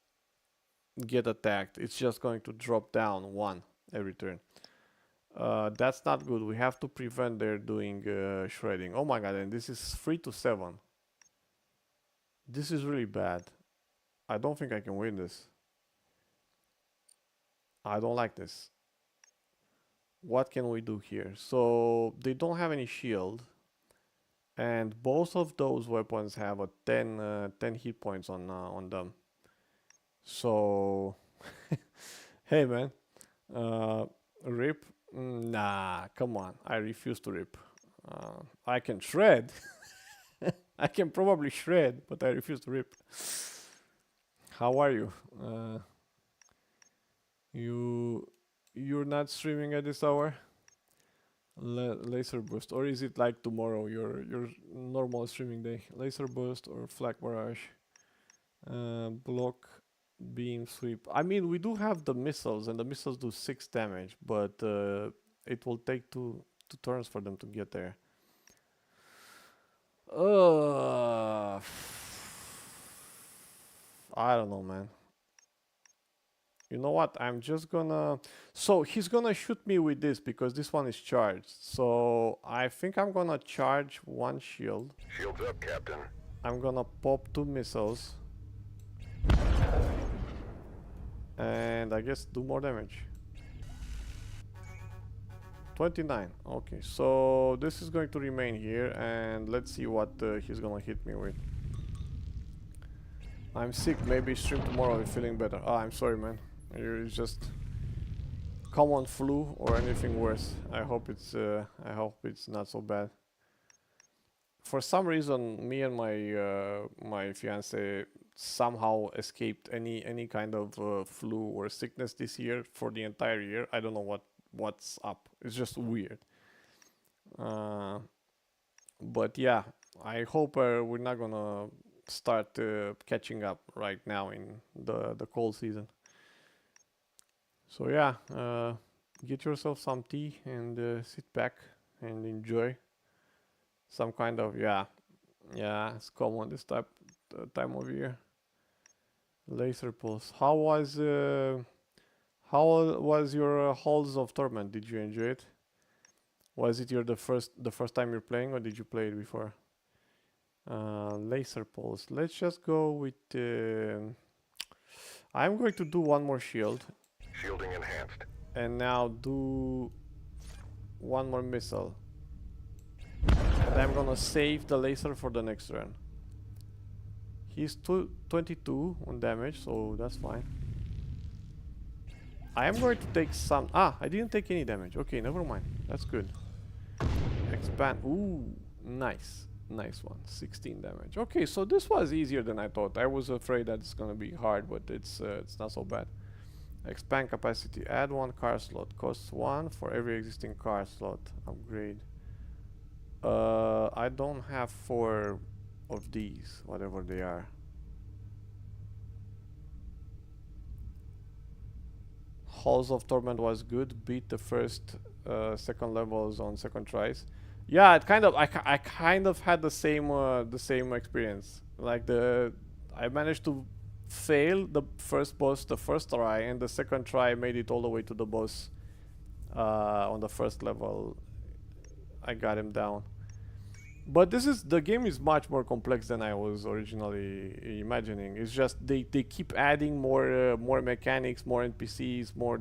get attacked, it's just going to drop down 1 every turn. That's not good. We have to prevent their doing shredding. Oh my god, and this is 3 to 7. This is really bad. I don't think I can win this. I don't like this. What can we do here? So they don't have any shield. And both of those weapons have a 10 hit points on them. So, hey man, rip? Nah, come on. I refuse to rip. I can shred. I can probably shred, but I refuse to rip. How are you? You're not streaming at this hour? Laser burst, or is it like tomorrow, your normal streaming day? Laser burst or flak barrage, block, beam, sweep. I mean, we do have the missiles, and the missiles do 6 damage, but it will take two turns for them to get there. I don't know, man. You know what? I'm just gonna... So he's gonna shoot me with this because this one is charged. So I think I'm gonna charge one shield. Shields up, Captain. I'm gonna pop 2 missiles. And I guess do more damage. 29. Okay, so this is going to remain here, and let's see what he's gonna hit me with. I'm sick. Maybe stream tomorrow. I'm feeling better. Ah, I'm sorry, man. It's just common flu or anything worse. I hope it's not so bad. For some reason, me and my fiance somehow escaped any kind of flu or sickness this year for the entire year. I don't know what's up. It's just weird. But yeah, I hope we're not gonna start catching up right now in the cold season. So yeah, get yourself some tea and sit back and enjoy some kind of yeah, it's common this time of year. Laser pulse. How was your Halls of Torment? Did you enjoy it? Was it the first time you're playing, or did you play it before? Laser pulse. Let's just go with. I'm going to do one more shield. Shielding enhanced. And now do one more missile. And I'm gonna save the laser for the next turn. He's 22 on damage, so that's fine. I am going to take some... Ah, I didn't take any damage. Okay, never mind. That's good. Expand. Ooh, nice. Nice one. 16 damage. Okay, so this was easier than I thought. I was afraid that it's gonna be hard, but it's not so bad. Expand capacity. Add 1 car slot. Costs 1 for every existing car slot. Upgrade. I don't have 4 of these, whatever they are. Halls of Torment was good. Beat the first, second levels on second tries. Yeah, it kind of. I kind of had the same experience. Like I managed to fail the first boss the first try, and the second try made it all the way to the boss. On the first level, I got him down. But the game is much more complex than I was originally imagining. It's just they keep adding more mechanics, more NPCs, more.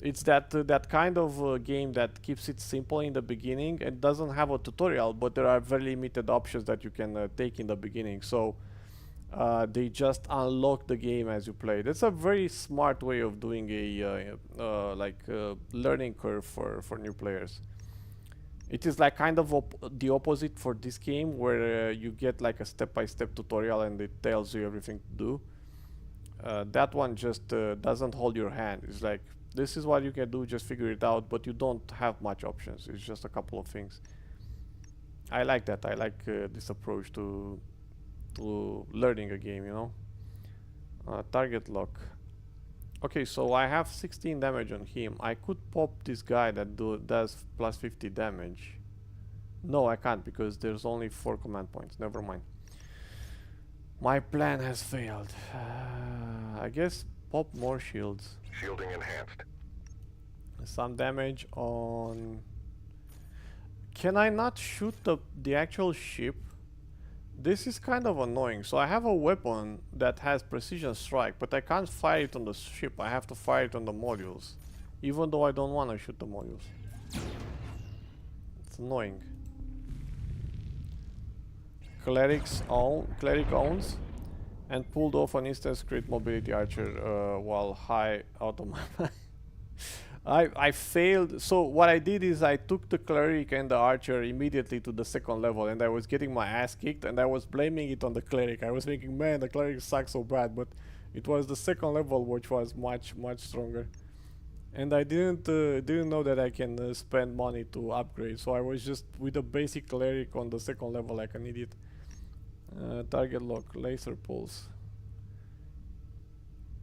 It's that kind of game that keeps it simple in the beginning and doesn't have a tutorial, but there are very limited options that you can take in the beginning. So they just unlock the game as you play. That's a very smart way of doing a learning curve for new players. It is like kind of the opposite for this game, where you get like a step-by-step tutorial and it tells you everything to do. That one just doesn't hold your hand. It's like, this is what you can do, just figure it out, but you don't have much options. It's just a couple of things. I like that. I like this approach to learning a game, you know. Target lock. Okay, so I have 16 damage on him. I could pop this guy that does plus 50 damage. No, I can't, because there's only 4 command points. Never mind. My plan has failed. I guess pop more shields. Shielding enhanced. Some damage on... Can I not shoot the actual ship? This is kind of annoying. So I have a weapon that has precision strike, but I can't fire it on the ship. I have to fire it on the modules, even though I don't want to shoot the modules. It's annoying. Cleric owns and pulled off an instant crit mobility archer while high out of my mind. I failed. So what I did is I took the cleric and the archer immediately to the second level, and I was getting my ass kicked, and I was blaming it on the cleric. I was thinking, man, the cleric sucks so bad, but it was the second level which was much stronger. And I didn't know that I can spend money to upgrade, so I was just with a basic cleric on the second level like an idiot. Target lock, laser pulse.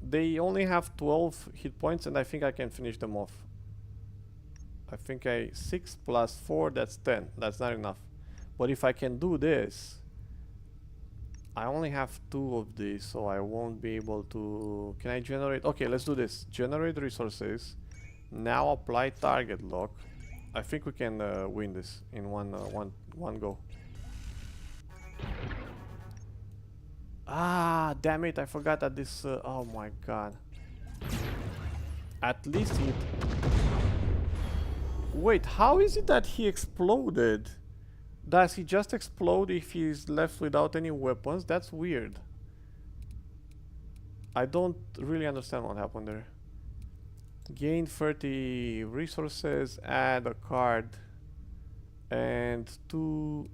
They only have 12 hit points, and I think I can finish them off. I think 6 plus 4, that's 10. That's not enough. But if I can do this, I only have 2 of these, so I won't be able to... Can I generate? Okay, let's do this. Generate resources. Now apply target lock. I think we can win this in one go. Ah, damn it! I forgot that this. Oh my god! At least it. Wait, how is it that he exploded? Does he just explode if he's left without any weapons? That's weird. I don't really understand what happened there. Gain 30 resources, add a card, and 2...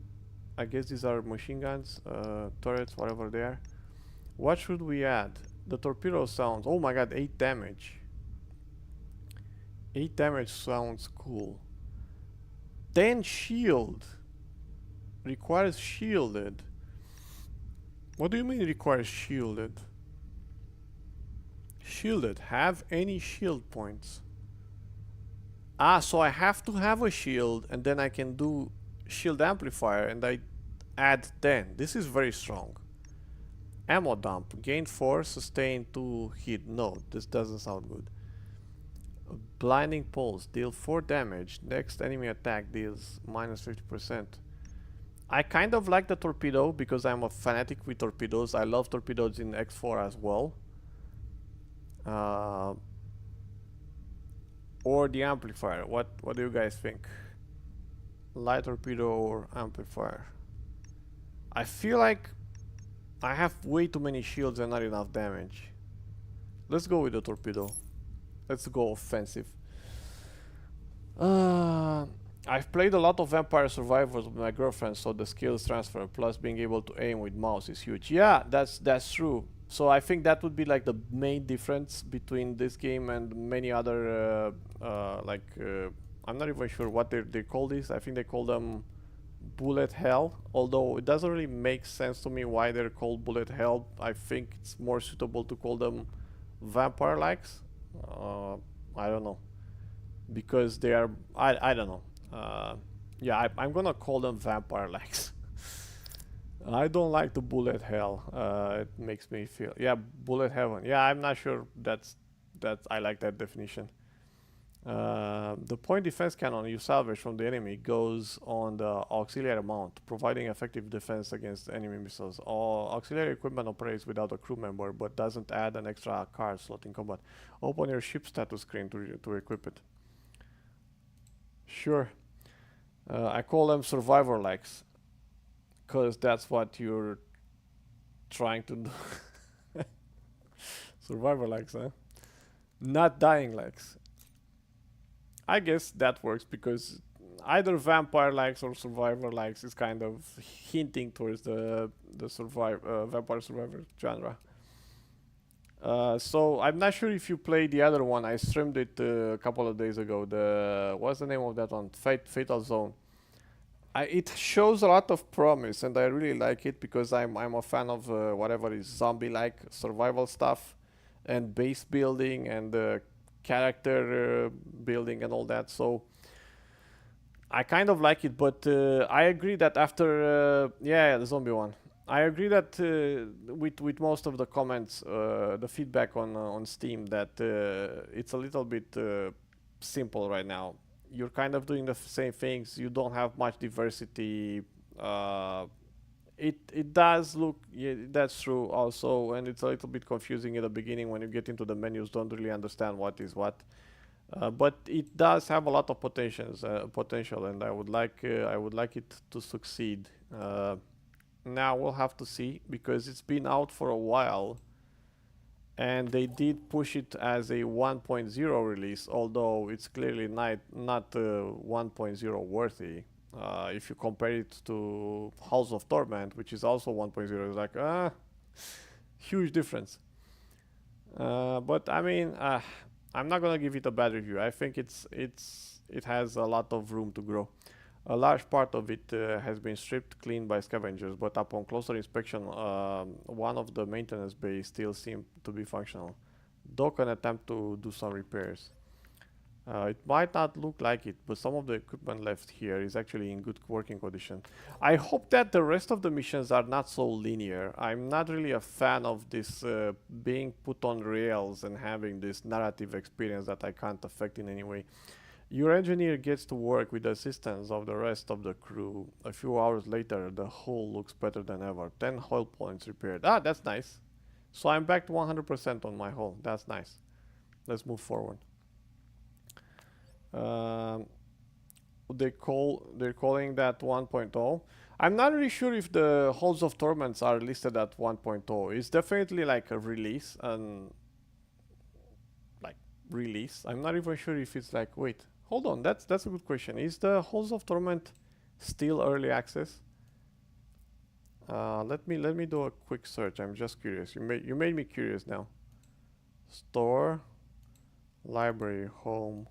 I guess these are machine guns, turrets, whatever they are. What should we add? The torpedo sounds... Oh my god, 8 damage. 8 damage sounds cool. 10 shield. Requires shielded. What do you mean requires shielded? Shielded. Have any shield points. Ah, so I have to have a shield and then I can do shield amplifier and I add 10. This is very strong. Ammo dump. Gain 4, sustain 2 hit. No, this doesn't sound good. Blinding pulse. Deal 4 damage. Next enemy attack deals minus 50%. I kind of like the torpedo because I'm a fanatic with torpedoes. I love torpedoes in X4 as well. Or the amplifier. What do you guys think? Light torpedo or amplifier? I feel like I have way too many shields and not enough damage. Let's go with the torpedo. Let's go offensive. I've played a lot of Vampire Survivors with my girlfriend, so the skills transfer plus being able to aim with mouse is huge. Yeah, that's true. So I think that would be like the main difference between this game and many other I'm not even sure what they call this. I think they call them bullet hell, although it doesn't really make sense to me why they're called bullet hell. I think it's more suitable to call them vampire likes. I don't know, because they are I don't know. Yeah, I'm gonna call them vampire likes. I don't like the bullet hell. It makes me feel... Yeah, bullet heaven. Yeah, I'm not sure that's I like that definition. The point defense cannon you salvage from the enemy goes on the auxiliary mount, providing effective defense against enemy missiles. All auxiliary equipment operates without a crew member, but doesn't add an extra card slot in combat. Open your ship status screen to equip it. Sure. I call them survivor likes, because that's what you're trying to do. Survivor likes, huh? Not dying likes. I guess that works because either vampire likes or survivor likes is kind of hinting towards the vampire survivor genre. So I'm not sure if you played the other one. I streamed it a couple of days ago. What's the name of that one? Fatal Zone. It shows a lot of promise, and I really like it because I'm a fan of whatever is zombie-like survival stuff, and base building and character building and all that. So I kind of like it, but I agree that after the zombie one. I agree that with most of the comments, the feedback on Steam, that it's a little bit simple right now. You're kind of doing the same things. You don't have much diversity. It does look, yeah, that's true also, and it's a little bit confusing in the beginning when you get into the menus. Don't really understand what is what. But it does have a lot of potential, and I would like it to succeed. Now we'll have to see, because it's been out for a while, and they did push it as a 1.0 release, although it's clearly not 1.0 worthy. If you compare it to House of Torment, which is also 1.0, it's like huge difference. But I mean, I'm not gonna give it a bad review. I think it has a lot of room to grow. A large part of it has been stripped clean by scavengers, but upon closer inspection, one of the maintenance bays still seemed to be functional. Dock and attempt to do some repairs. It might not look like it, but some of the equipment left here is actually in good working condition. I hope that the rest of the missions are not so linear. I'm not really a fan of this being put on rails and having this narrative experience that I can't affect in any way. Your engineer gets to work with the assistance of the rest of the crew. A few hours later, the hull looks better than ever. 10 hull points repaired. Ah, that's nice. So I'm back to 100% on my hull. That's nice. Let's move forward. Um, they're calling that 1.0. I'm not really sure if the Halls of Torments are listed at 1.0. It's definitely like a release and like release. I'm not even sure if it's like wait, hold on, that's a good question. Is the Halls of Torment still early access? Let me do a quick search. I'm just curious. You made me curious now. Store, library, home,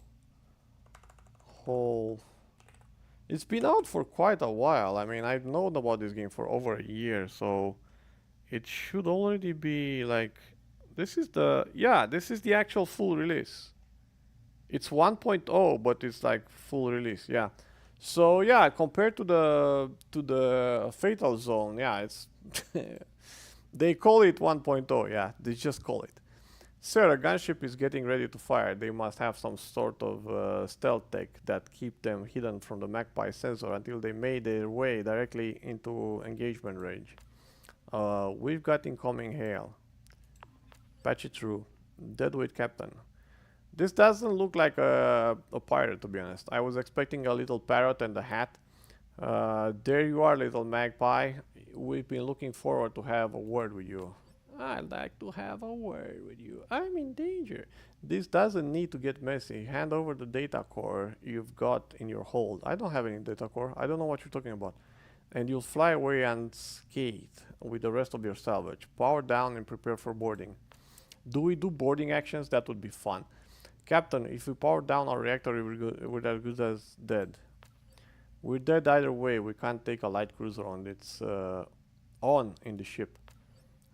whole. It's been out for quite a while. I mean, I've known about this game for over a year, so it should already be like this is the actual full release. It's 1.0, but it's like full release. Yeah. So yeah, compared to the Fatal Zone, yeah, it's they call it 1.0. Yeah, they just call it. Sir, a gunship is getting ready to fire. They must have some sort of stealth tech that keep them hidden from the Magpie sensor until they made their way directly into engagement range. We've got incoming hail. Patch it through. Deadweight Captain. This doesn't look like a pirate, to be honest. I was expecting a little parrot and a hat. There you are, little magpie. We've been looking forward to have a word with you. I'd like to have a word with you. I'm in danger. This doesn't need to get messy. Hand over the data core you've got in your hold. I don't have any data core. I don't know what you're talking about. And you'll fly away unscathed with the rest of your salvage. Power down and prepare for boarding. Do we do boarding actions? That would be fun. Captain, if we power down our reactor, we're as good as dead. We're dead either way. We can't take a light cruiser on. It's on in the ship.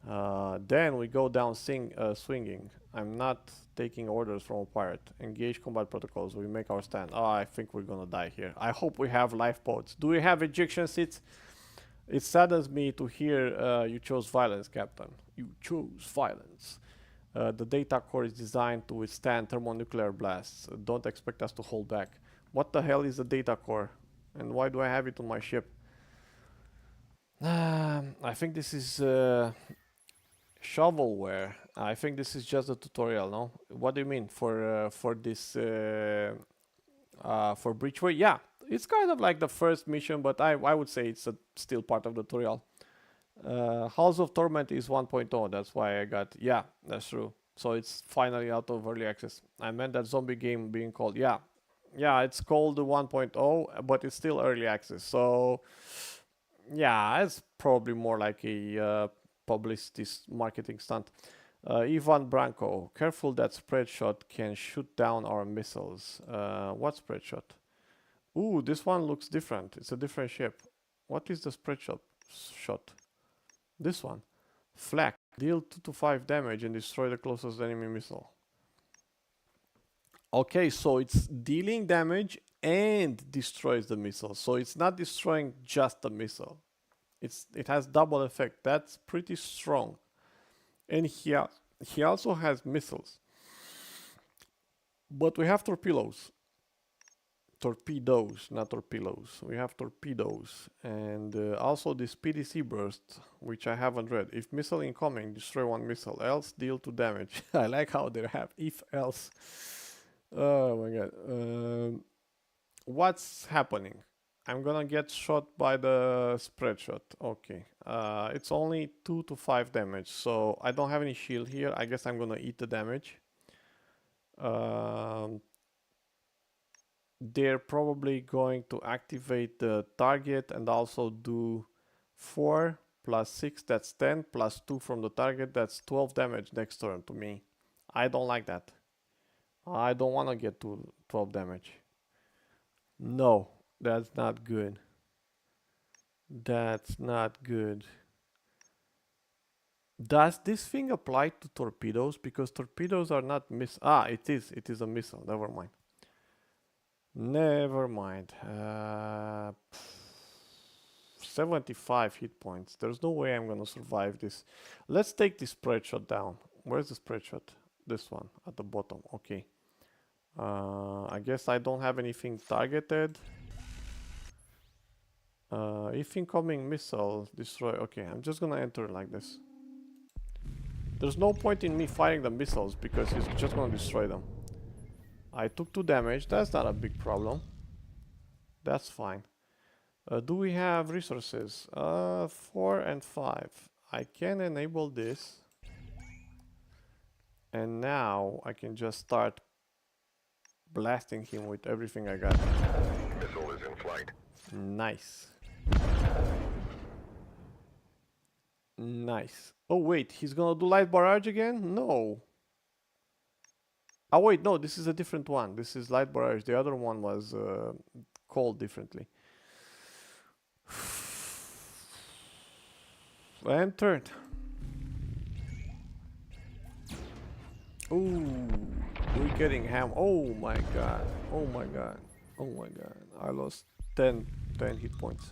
Then we go down swinging. I'm not taking orders from a pirate. Engage combat protocols. We make our stand. Oh, I think we're gonna die here. I hope we have lifeboats. Do we have ejection seats? It saddens me to hear you chose violence, Captain. You chose violence. The data core is designed to withstand thermonuclear blasts. Don't expect us to hold back. What the hell is a data core? And why do I have it on my ship? I think this is shovelware. I think this is just a tutorial, no? What do you mean for this for Breachway? Yeah, it's kind of like the first mission, but I would say it's still part of the tutorial. House of Torment is 1.0. That's why I got. Yeah, that's true. So it's finally out of early access. I meant that zombie game being called. Yeah, yeah, it's called 1.0, but it's still early access. So yeah, it's probably more like a publicity marketing stunt. Ivan Branco, careful that spread shot can shoot down our missiles. What spread shot? Ooh, this one looks different. It's a different ship. What is the spread shot? This one. Flak. Deal 2 to 5 damage and destroy the closest enemy missile. Okay, so it's dealing damage and destroys the missile. So it's not destroying just the missile. It has double effect. That's pretty strong. And he also has missiles. But we have torpedoes. Torpedoes, not torpedoes. We have torpedoes. And also this PDC burst, which I haven't read. If missile incoming, destroy one missile. Else, deal 2 damage. I like how they have if else. Oh my god. What's happening? I'm gonna get shot by the spread shot. Okay. It's only 2 to 5 damage. So I don't have any shield here. I guess I'm gonna eat the damage. They're probably going to activate the target and also do 4 plus 6, that's 10, plus 2 from the target, that's 12 damage next turn to me. I don't like that. I don't want to get to 12 damage. No, that's not good. That's not good. Does this thing apply to torpedoes? Because torpedoes are not it is a missile, never mind. Never mind. 75 hit points. There's no way I'm gonna survive this. Let's take this spread shot down. Where's the spread shot? This one at the bottom. Okay. I guess I don't have anything targeted. If incoming missile destroy. Okay, I'm just gonna enter like this. There's no point in me firing the missiles because he's just gonna destroy them. I took 2 damage. That's not a big problem. That's fine. Do we have resources? 4 and 5. I can enable this. And now I can just start blasting him with everything I got. Missile is in flight. Nice. Nice. Oh wait, he's gonna do light barrage again? No. Oh wait, no, this is a different one. This is light barrage. The other one was called differently. And turned. Ooh, we're getting ham. Oh my god. Oh my god. Oh my god. I lost 10 hit points.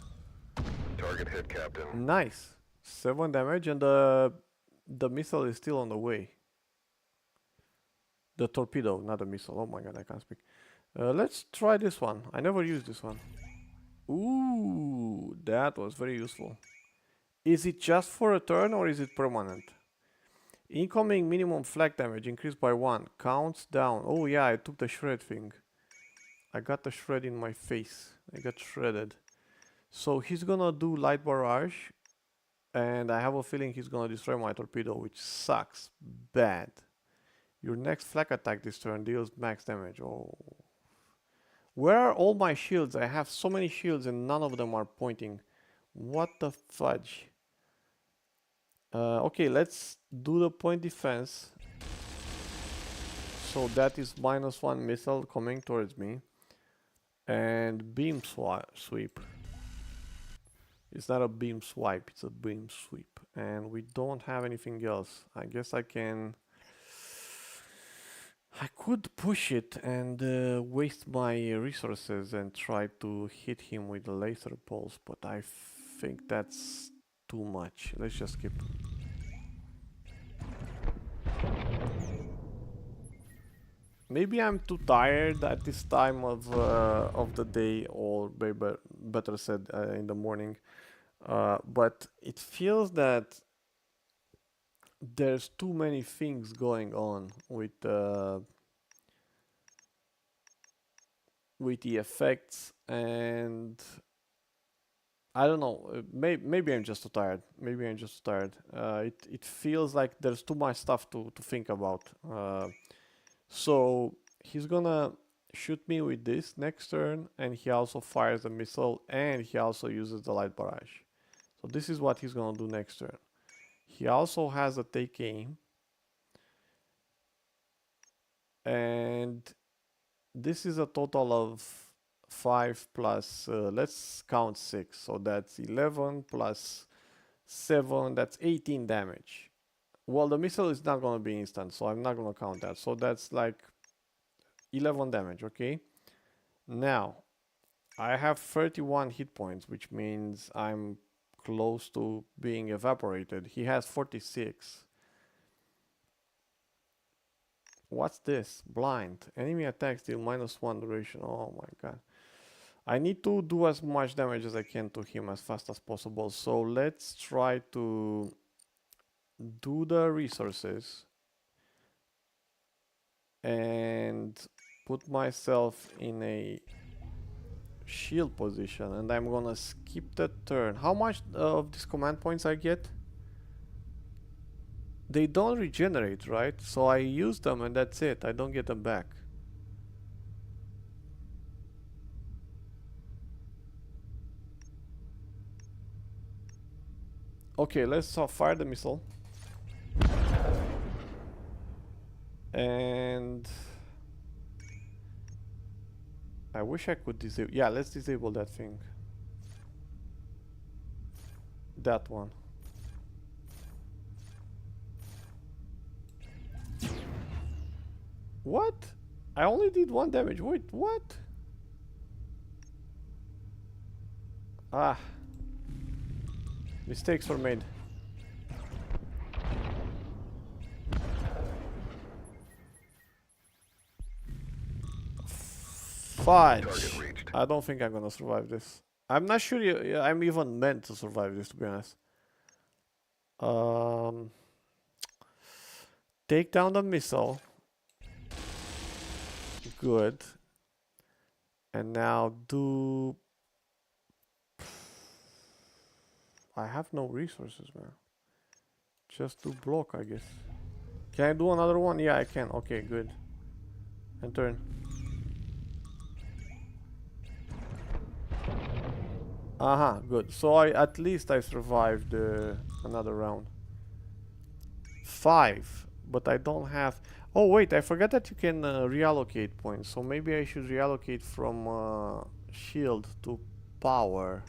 Target hit, Captain. Nice. 7 damage and the missile is still on the way. The torpedo, not the missile. Oh my god, I can't speak. Let's try this one. I never used this one. Ooh, that was very useful. Is it just for a turn or is it permanent? Incoming minimum flak damage increased by 1. Counts down. Oh yeah, I took the shred thing. I got the shred in my face. I got shredded. So he's gonna do light barrage. And I have a feeling he's gonna destroy my torpedo, which sucks bad. Your next flak attack this turn deals max damage. Oh. Where are all my shields? I have so many shields and none of them are pointing. What the fudge? Okay, let's do the point defense. So that is -1 missile coming towards me. And beam sweep. It's not a beam swipe, it's a beam sweep. And we don't have anything else. I guess I could push it and waste my resources and try to hit him with a laser pulse, but I think that's too much. Let's just skip. Maybe I'm too tired at this time of the day, or better said, in the morning. But it feels that there's too many things going on with the effects, and I don't know. Maybe I'm just too tired. Maybe I'm just too tired. It feels like there's too much stuff to think about. So he's gonna shoot me with this next turn, and he also fires a missile, and he also uses the light barrage. So this is what he's gonna do next turn. He also has a take aim, and this is a total of 5 plus, let's count 6, so that's 11 plus 7, that's 18 damage. Well, the missile is not gonna be instant, so I'm not gonna count that. So that's like 11 damage, okay? Now, I have 31 hit points, which means I'm close to being evaporated. He has 46. What's this? Blind. Enemy attacks deal -1 duration. Oh my god. I need to do as much damage as I can to him as fast as possible. So let's try to do the resources and put myself in a shield position, and I'm gonna skip the turn. How much of these command points I get? They don't regenerate, right? So I use them and that's it. I don't get them back. Okay, let's fire the missile. And I wish I could disable. Yeah, let's disable that thing. That one. What? I only did 1 damage. Wait, what? Ah, mistakes were made. Fudge. I don't think I'm gonna survive this. I'm not sure I'm even meant to survive this, to be honest. Take down the missile. Good. And now do... I have no resources, man. Just do block, I guess. Can I do another one? Yeah, I can. Okay, good. And turn. Good. So at least I survived another round. 5, but I don't have... Oh wait, I forgot that you can reallocate points. So maybe I should reallocate from shield to power.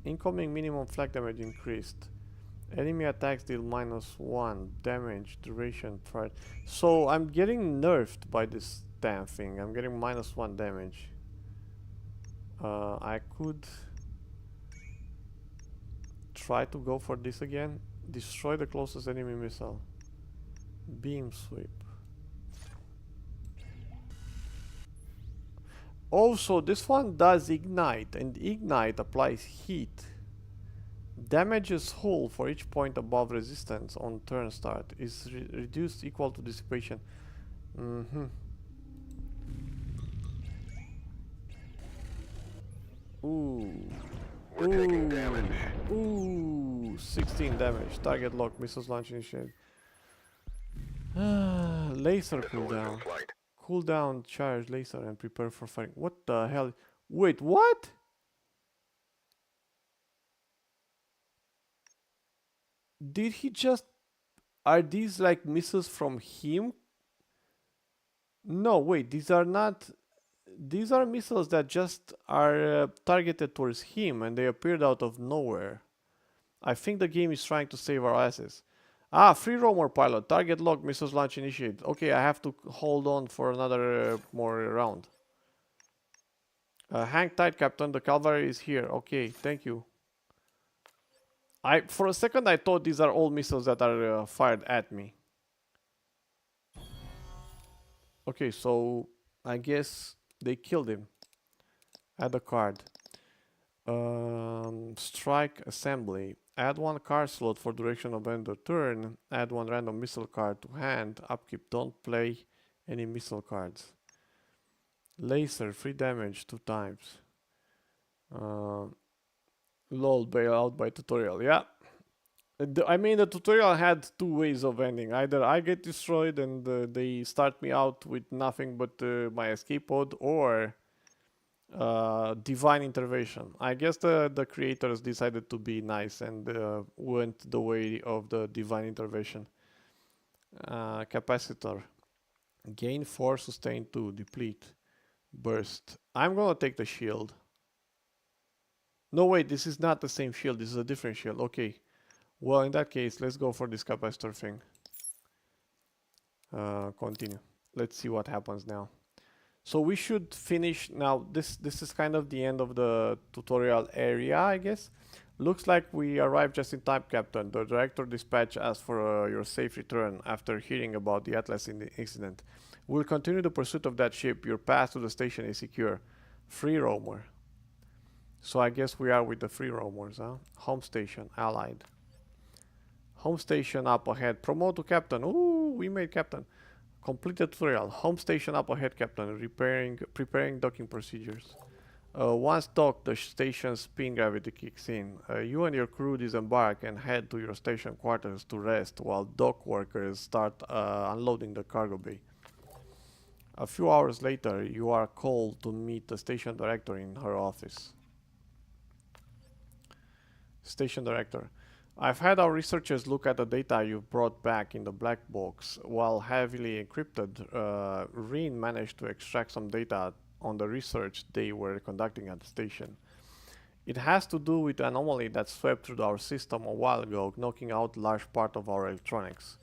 Incoming minimum flag damage increased. Enemy attacks deal -1 damage, duration, threat. So I'm getting nerfed by this damn thing. I'm getting -1 damage. I could try to go for this again. Destroy the closest enemy missile. Beam sweep. Also, this one does ignite, and ignite applies heat. Damages hull for each point above resistance on turn start is reduced equal to dissipation. Ooh. We're taking damage. Ooh, 16 damage. Target lock, missiles launch initiated. Laser cooldown. Cooldown, charge laser and prepare for firing. What the hell? Wait, what? Did he just... Are these like missiles from him? No, wait, these are not... These are missiles that just are targeted towards him and they appeared out of nowhere. I think the game is trying to save our asses. Ah, free roamer pilot. Target lock, missiles launch initiated. Okay, I have to hold on for another more round. Hang tight, Captain. The cavalry is here. Okay, thank you. For a second I thought these are all missiles that are fired at me. Okay, so I guess they killed him. Add a card. Strike assembly. Add 1 card slot for duration of end of turn. Add 1 random missile card to hand. Upkeep. Don't play any missile cards. Laser. 3 damage 2 times. Lol, bail out by tutorial. Yeah. I mean, the tutorial had 2 ways of ending. Either I get destroyed and they start me out with nothing but my escape pod, or divine intervention. I guess the creators decided to be nice and went the way of the divine intervention. Capacitor. Gain 4, sustain 2, deplete, burst. I'm gonna take the shield. No, wait, this is not the same shield. This is a different shield. Okay. Well, in that case, let's go for this capacitor thing. Continue. Let's see what happens now. So we should finish now. This is kind of the end of the tutorial area, I guess. Looks like we arrived just in time, Captain. The director dispatch asked for your safe return after hearing about the Atlas incident. We'll continue the pursuit of that ship. Your path to the station is secure. Free roamer. So I guess we are with the free roamers, huh? Home station, allied. Home station up ahead. Promote to captain. Ooh, we made captain. Completed tutorial. Home station up ahead, captain. Preparing docking procedures. Once docked, the station's spin gravity kicks in. You and your crew disembark and head to your station quarters to rest while dock workers start unloading the cargo bay. A few hours later, you are called to meet the station director in her office. Station director. I've had our researchers look at the data you've brought back in the black box. While heavily encrypted, Reen managed to extract some data on the research they were conducting at the station. It has to do with an anomaly that swept through our system a while ago, knocking out a large part of our electronics.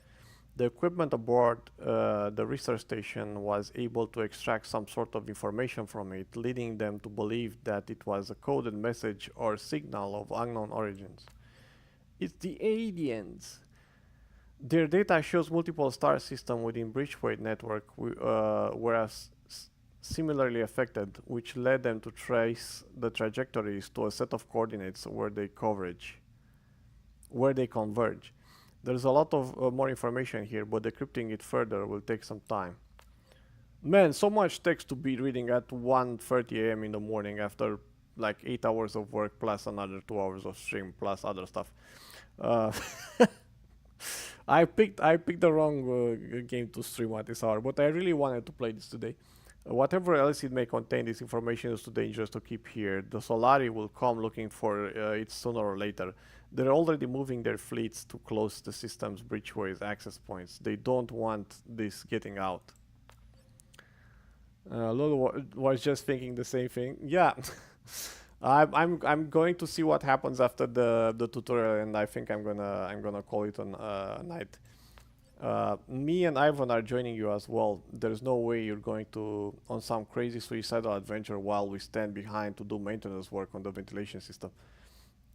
The equipment aboard the research station was able to extract some sort of information from it, leading them to believe that it was a coded message or signal of unknown origins. It's the aliens. Their data shows multiple star systems within Breachway network were similarly affected, which led them to trace the trajectories to a set of coordinates where they converge. There's a lot of more information here, but decrypting it further will take some time. Man, so much text to be reading at 1:30 a.m. in the morning after like 8 hours of work plus another 2 hours of stream plus other stuff. Uh, I picked the wrong game to stream at this hour, but I really wanted to play this today. Whatever else it may contain, this information is too dangerous to keep here. The Solari will come looking for it sooner or later. They're already moving their fleets to close the system's breachways access points. They don't want this getting out. Lolo was just thinking the same thing. Yeah, I'm going to see what happens after the tutorial, and I think I'm gonna call it a night. Me and Ivan are joining you as well. There's no way you're going to on some crazy suicidal adventure while we stand behind to do maintenance work on the ventilation system.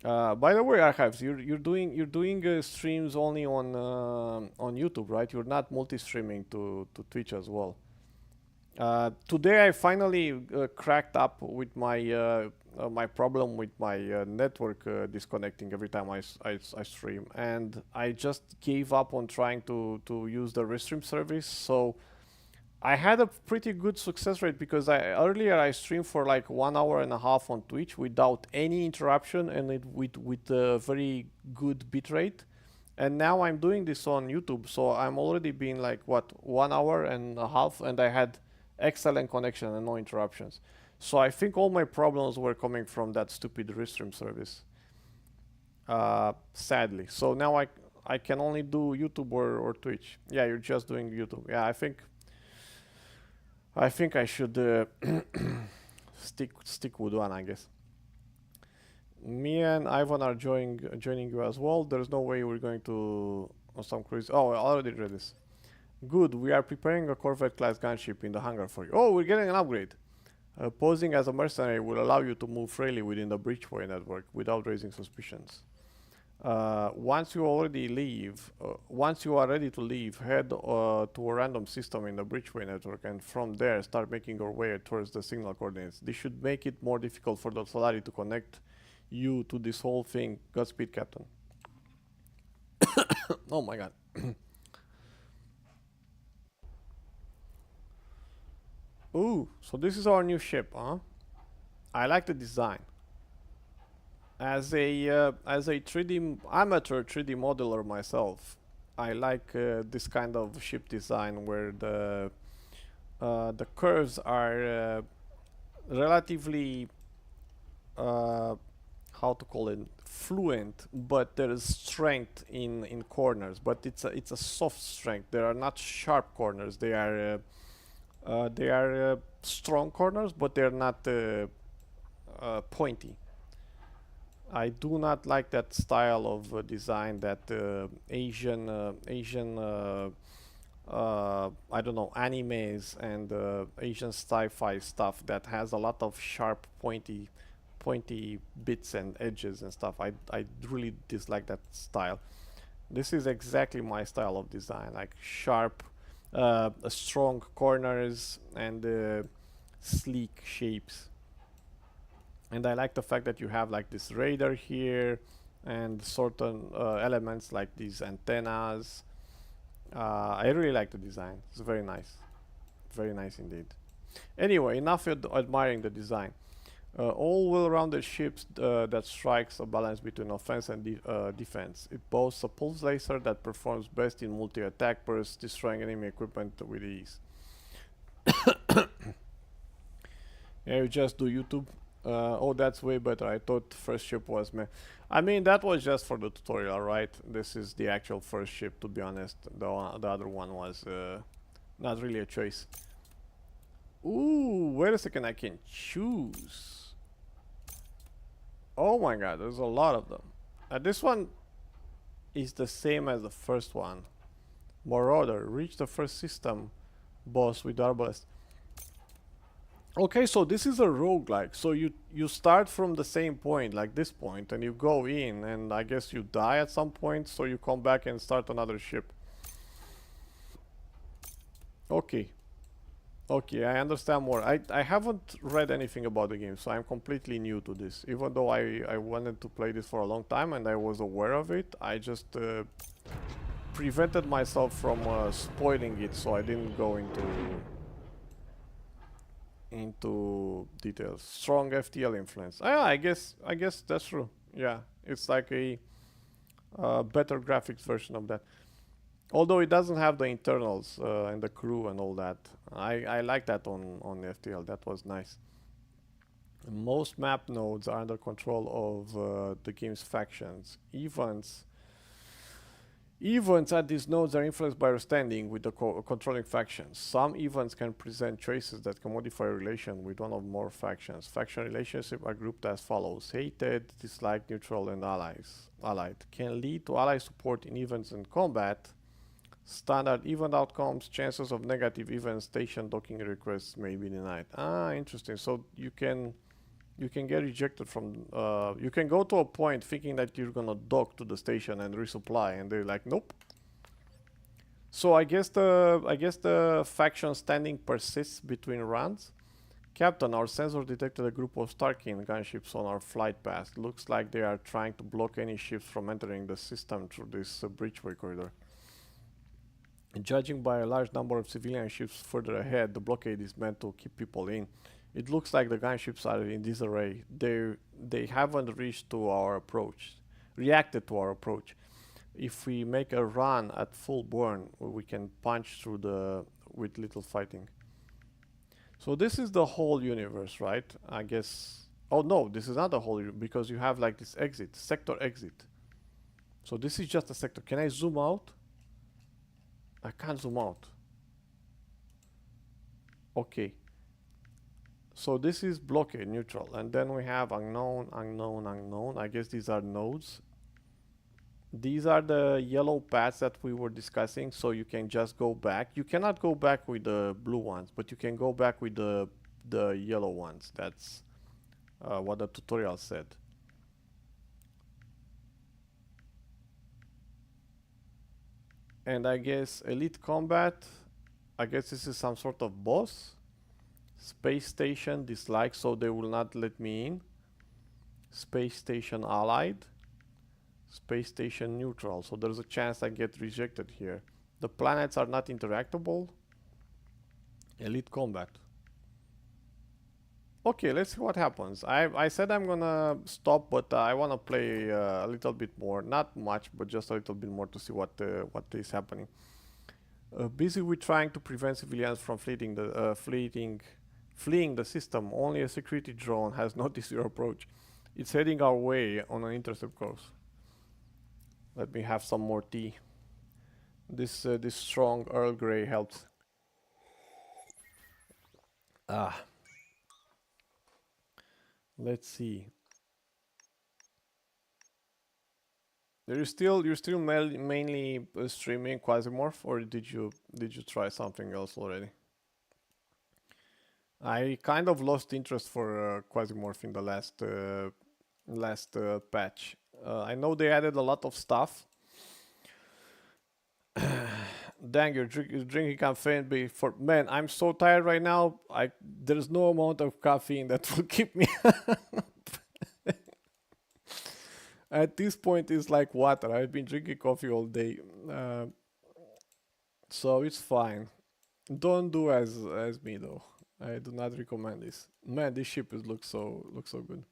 By the way, Archives, you're doing streams only on YouTube, right? You're not multi-streaming to Twitch as well. Today I finally cracked up with my problem with my network disconnecting every time I stream, and I just gave up on trying to use the restream service. So I had a pretty good success rate because earlier I streamed for like 1 hour and a half on Twitch without any interruption and with a very good bitrate. And now I'm doing this on YouTube, so I'm already been like what 1 hour and a half, and I had excellent connection and no interruptions. So I think all my problems were coming from that stupid restream service. Sadly. So now I can only do YouTube or Twitch. Yeah, you're just doing YouTube. Yeah, I think I should stick with one, I guess. Me and Ivan are joining you as well. There's no way we're going to on some cruise. Oh, I already read this. Good, we are preparing a Corvette-class gunship in the hangar for you. Oh, we're getting an upgrade. Posing as a mercenary will allow you to move freely within the Breachway network without raising suspicions. Once you are ready to leave, head to a random system in the Breachway network, and from there start making your way towards the signal coordinates. This should make it more difficult for the Solari to connect you to this whole thing. Godspeed, Captain. Oh my god. Ooh, so this is our new ship, huh? I like the design. As a 3D amateur 3D modeler myself, I like this kind of ship design where the curves are relatively how to call it, fluent, but there is strength in corners, but it's a soft strength. There are not sharp corners. They are strong corners, but they're not pointy. I do not like that style of design, that Asian I don't know, animes and Asian sci-fi stuff that has a lot of sharp, pointy bits and edges and stuff. I really dislike that style. This is exactly my style of design, like sharp, strong corners and sleek shapes. And I like the fact that you have like this radar here and certain elements like these antennas. I really like the design. It's very nice indeed. Anyway, enough admiring the design. All well-rounded ships that strikes a balance between offense and defense. It boasts a pulse laser that performs best in multi-attack bursts, destroying enemy equipment with ease. Yeah, you just do YouTube. Oh, that's way better. I thought first ship was me. I mean, that was just for the tutorial, right? This is the actual first ship, to be honest. The other one was not really a choice. Ooh, wait a second, I can choose. Oh my god, there's a lot of them. This one is the same as the first one. Marauder. Reach the first system boss with arbalest. Okay, so this is a roguelike. So you start from the same point, like this point, and you go in, and I guess you die at some point, so you come back and start another ship. Okay. Okay, I understand more. I haven't read anything about the game, so I'm completely new to this. Even though I wanted to play this for a long time and I was aware of it, I just prevented myself from spoiling it, so I didn't go into details. Strong FTL influence. Ah, I guess that's true. Yeah, it's like a better graphics version of that. Although it doesn't have the internals and the crew and all that. I like that on FTL. That was nice. Most map nodes are under control of the game's factions. Events at these nodes are influenced by your standing with the controlling factions. Some events can present choices that can modify your relation with one or more factions. Faction relationships are grouped as follows: hated, disliked, neutral, and allied. Can lead to ally support in events and combat. Standard event outcomes, chances of negative event station docking requests may be denied. Ah, interesting. So you can get rejected from. You can go to a point thinking that you're gonna dock to the station and resupply, and they're like, nope. So I guess the faction standing persists between runs. Captain, our sensor detected a group of Starkin gunships on our flight path. Looks like they are trying to block any ships from entering the system through this Breachway corridor. Judging by a large number of civilian ships further ahead, the blockade is meant to keep people in. It looks like the gunships are in disarray. They haven't reacted to our approach. If we make a run at full burn, we can punch through with little fighting. So this is the whole universe, right? I guess. Oh no, this is not the whole universe because you have like this sector exit. So this is just a sector. Can I zoom out? I can't zoom out. Okay. So this is blockade, neutral. And then we have unknown, unknown, unknown. I guess these are nodes. These are the yellow paths that we were discussing. So you can just go back. You cannot go back with the blue ones, but you can go back with the yellow ones. That's what the tutorial said. And I guess elite combat, I guess this is some sort of boss. Space station dislike, so they will not let me in. Space station allied. Space station neutral, so there's a chance I get rejected here. The planets are not interactable. Elite combat. Okay, let's see what happens. I said I'm gonna stop, but I wanna play a little bit more. Not much, but just a little bit more to see what is happening. Busy with trying to prevent civilians from fleeing the system. Only a security drone has noticed your approach. It's heading our way on an intercept course. Let me have some more tea. This strong Earl Grey helps. Ah. Let's see. You're still mainly streaming Quasimorph, or did you try something else already? I kind of lost interest for Quasimorph in the last patch. I know they added a lot of stuff. Dang, you're drinking caffeine before. Man, I'm so tired right now. There's no amount of caffeine that will keep me At this point, it's like water. I've been drinking coffee all day, so it's fine. Don't do as me though. I do not recommend this. Man, this ship looks so good.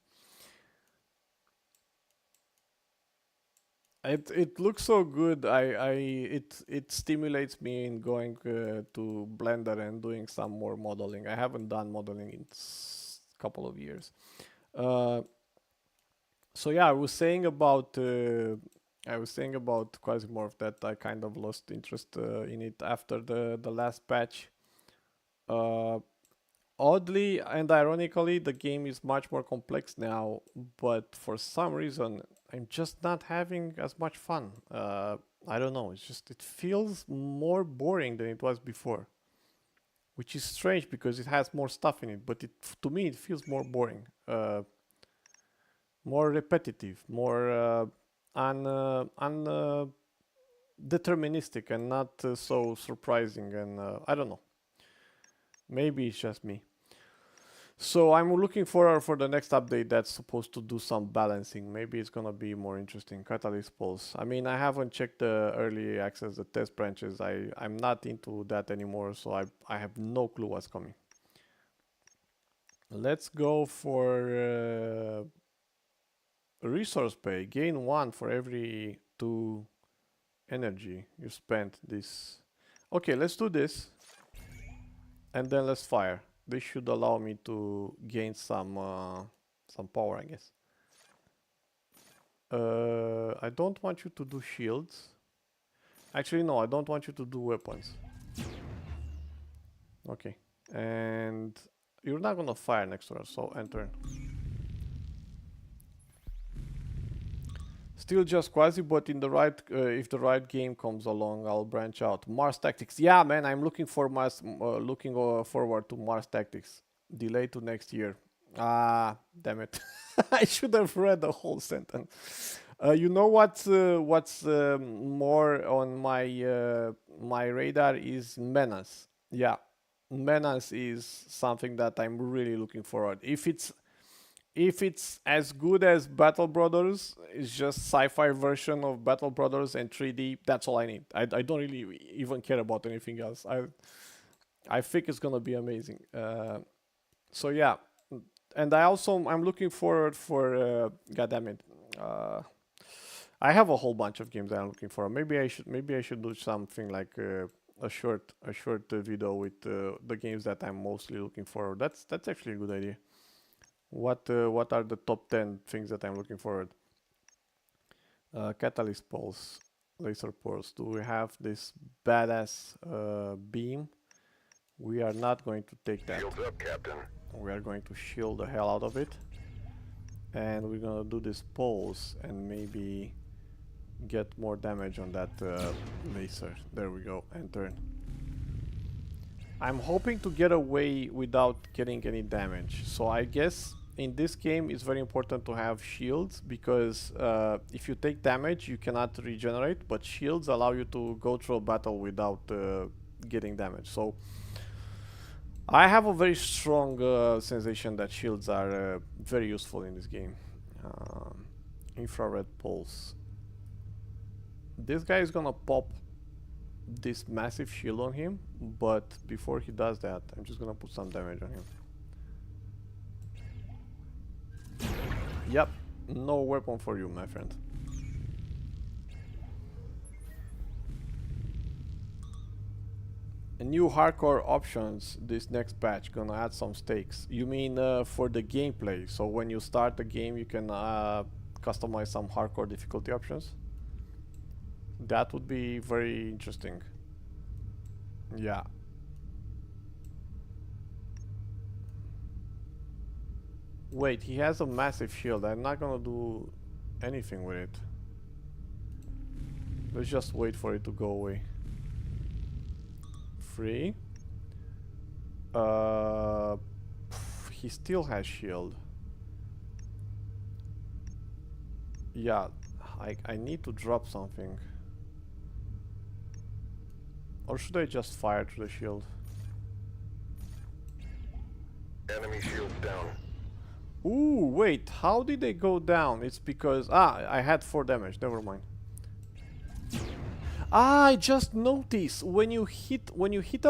It looks so good. It stimulates me in going to Blender and doing some more modeling. I haven't done modeling in couple of years. Uh, so yeah, I was saying about Quasimorph that I kind of lost interest in it after the last patch. Uh, Oddly and ironically, the game is much more complex now, but for some reason, I'm just not having as much fun. I don't know. It's just it feels more boring than it was before, which is strange because it has more stuff in it. But to me it feels more boring, more repetitive, more deterministic, and not so surprising. And I don't know. Maybe it's just me. So I'm looking for the next update that's supposed to do some balancing. Maybe it's gonna be more interesting. Catalyst pulse. I mean, I haven't checked the early access, the test branches. I'm not into that anymore, so I have no clue what's coming. Let's go for resource pay. Gain 1 for every 2 energy you spent. This. Okay, let's do this, and then let's fire. This should allow me to gain some power, I guess. I don't want you to do shields. Actually, no, I don't want you to do weapons. Okay. And you're not gonna fire next turn, so end turn. Still just quasi, but in the right, if the right game comes along, I'll branch out. Mars Tactics. Yeah, man, I'm looking for Mars, looking forward to Mars Tactics. Delay to next year. Ah, damn it. I should have read the whole sentence. You know what's more on my radar is Menace. Yeah, Menace is something that I'm really looking forward. If it's as good as Battle Brothers, it's just sci-fi version of Battle Brothers and 3D. That's all I need. I don't really even care about anything else. I think it's gonna be amazing. So yeah, and I'm looking forward for God damn it. I have a whole bunch of games that I'm looking for. Maybe I should do something like a short video with the games that I'm mostly looking for. That's actually a good idea. What are the top 10 things that I'm looking forward? Catalyst pulse, laser pulse. Do we have this badass beam? We are not going to take that. Shields up, Captain. We are going to shield the hell out of it. And we're gonna do this pulse and maybe get more damage on that laser. There we go, and turn. I'm hoping to get away without getting any damage. So I guess in this game it's very important to have shields, because if you take damage you cannot regenerate, but shields allow you to go through a battle without getting damage. So I have a very strong sensation that shields are very useful in this game. Infrared pulse. This guy is gonna pop this massive shield on him, but before he does that, I'm just gonna put some damage on him. Yep, no weapon for you, my friend. New hardcore options this next patch, gonna add some stakes. You mean for the gameplay? So when you start the game you can customize some hardcore difficulty options? That would be very interesting. Yeah. Wait, he has a massive shield. I'm not gonna do anything with it. Let's just wait for it to go away. Free. He still has shield. Yeah, I need to drop something. Or should I just fire through the shield? Enemy shields down. Ooh, wait, how did they go down? It's because... Ah, I had 4 damage, never mind. Ah, I just noticed when you hit a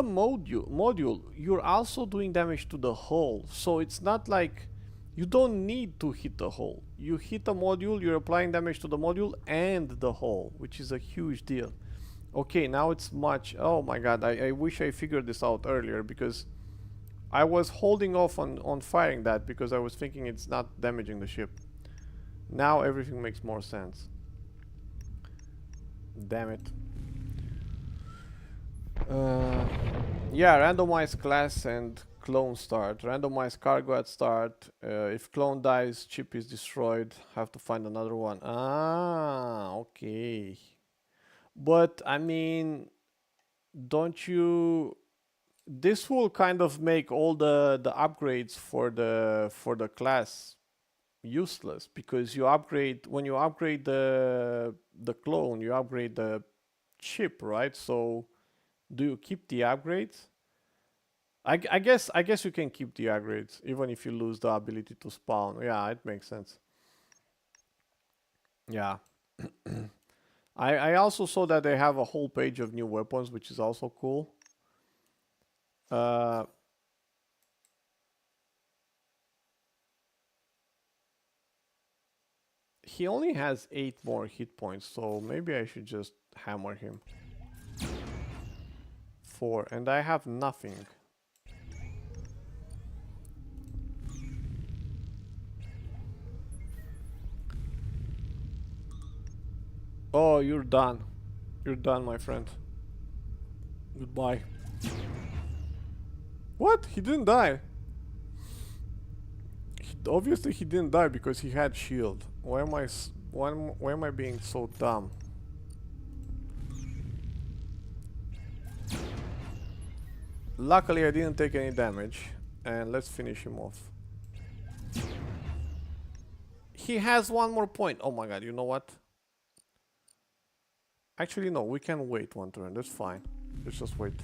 module, you're also doing damage to the hull. So it's not like you don't need to hit the hull. You hit a module, you're applying damage to the module and the hull, which is a huge deal. Okay, now it's much... Oh my god, I wish I figured this out earlier, because I was holding off on firing that because I was thinking it's not damaging the ship. Now everything makes more sense. Damn it. Yeah, randomize class and clone start. Randomize cargo at start. If clone dies, chip is destroyed. Have to find another one. Ah, okay. But I mean, don't you? This will kind of make all the upgrades for the class useless because you upgrade when you upgrade the clone, you upgrade the chip, right? So do you keep the upgrades? I guess you can keep the upgrades even if you lose the ability to spawn. Yeah, it makes sense. Yeah. I also saw that they have a whole page of new weapons, which is also cool. Uh, he only has 8 more hit points, so maybe I should just hammer him. 4, and I have nothing. Oh, you're done. You're done, my friend. Goodbye. What? He didn't die. Obviously, he didn't die because he had shield. Why am I being so dumb? Luckily, I didn't take any damage, and let's finish him off. He has 1 more point. Oh my god! You know what? Actually, no. We can wait 1 turn. That's fine. Let's just wait.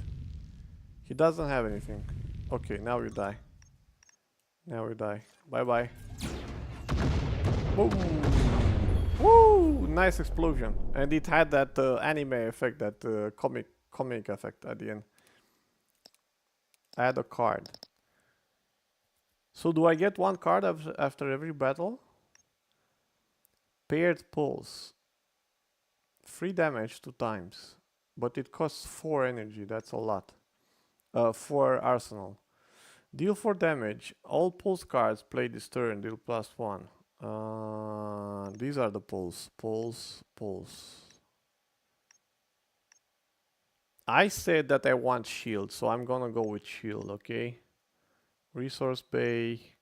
He doesn't have anything. Okay, now you die. Now you die. Bye bye. Boom! Woo! Nice explosion, and it had that anime effect, that comic effect at the end. Add a card. So do I get 1 card after every battle? Paired pulse. 3 damage 2 times, but it costs 4 energy. That's a lot. 4 arsenal. Deal 4 damage. All pulse cards played this turn deal +1. These are the pulse. Pulse. I said that I want shield, so I'm gonna go with shield, okay? Resource bay.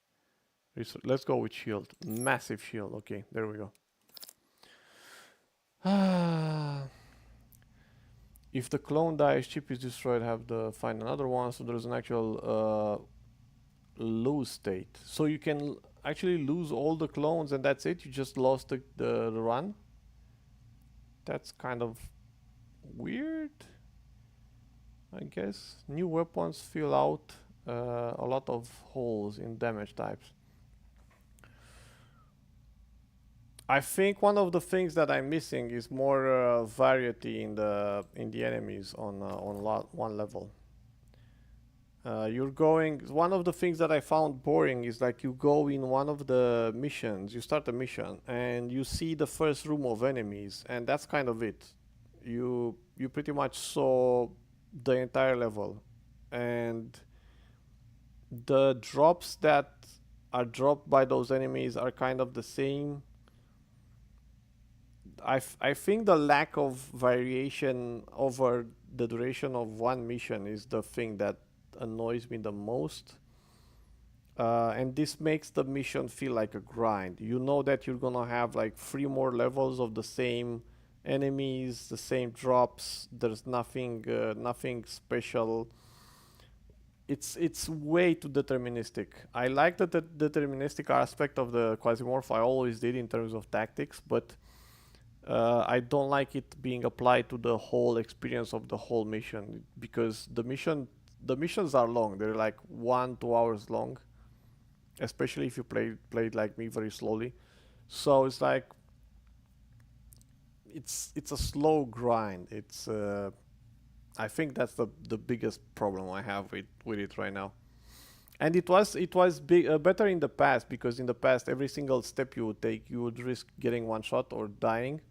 Let's go with shield. Massive shield. Okay, there we go. If the clone dies, chip is destroyed, have to find another one. So there's an actual lose state. So you can actually lose all the clones and that's it? You just lost the run? That's kind of weird, I guess. New weapons fill out a lot of holes in damage types. I think one of the things that I'm missing is more variety in the enemies on one level. You're going. One of the things that I found boring is like you go in one of the missions. You start a mission and you see the first room of enemies, and that's kind of it. You pretty much saw the entire level, and the drops that are dropped by those enemies are kind of the same. I think the lack of variation over the duration of one mission is the thing that annoys me the most. And this makes the mission feel like a grind. You know that you're gonna have like 3 more levels of the same enemies, the same drops. There's nothing special. It's way too deterministic. I like the deterministic aspect of the Quasimorph. I always did in terms of tactics, but I don't like it being applied to the whole experience of the whole mission because the missions are long. They're like 1-2 hours long, especially if you played like me very slowly. So it's like it's a slow grind. I think that's the biggest problem I have with it right now. And it was better in the past because in the past every single step you would take you would risk getting 1 shot or dying.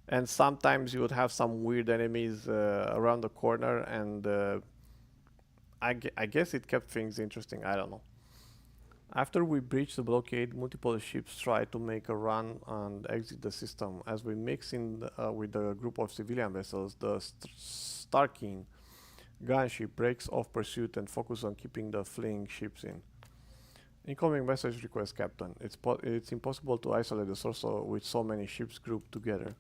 And sometimes you would have some weird enemies around the corner, and I guess it kept things interesting. I don't know. After we breach the blockade, multiple ships try to make a run and exit the system. As we mix in with a group of civilian vessels, the Starkeen gunship breaks off pursuit and focuses on keeping the fleeing ships in. Incoming message request, Captain. It's impossible to isolate the source with so many ships grouped together.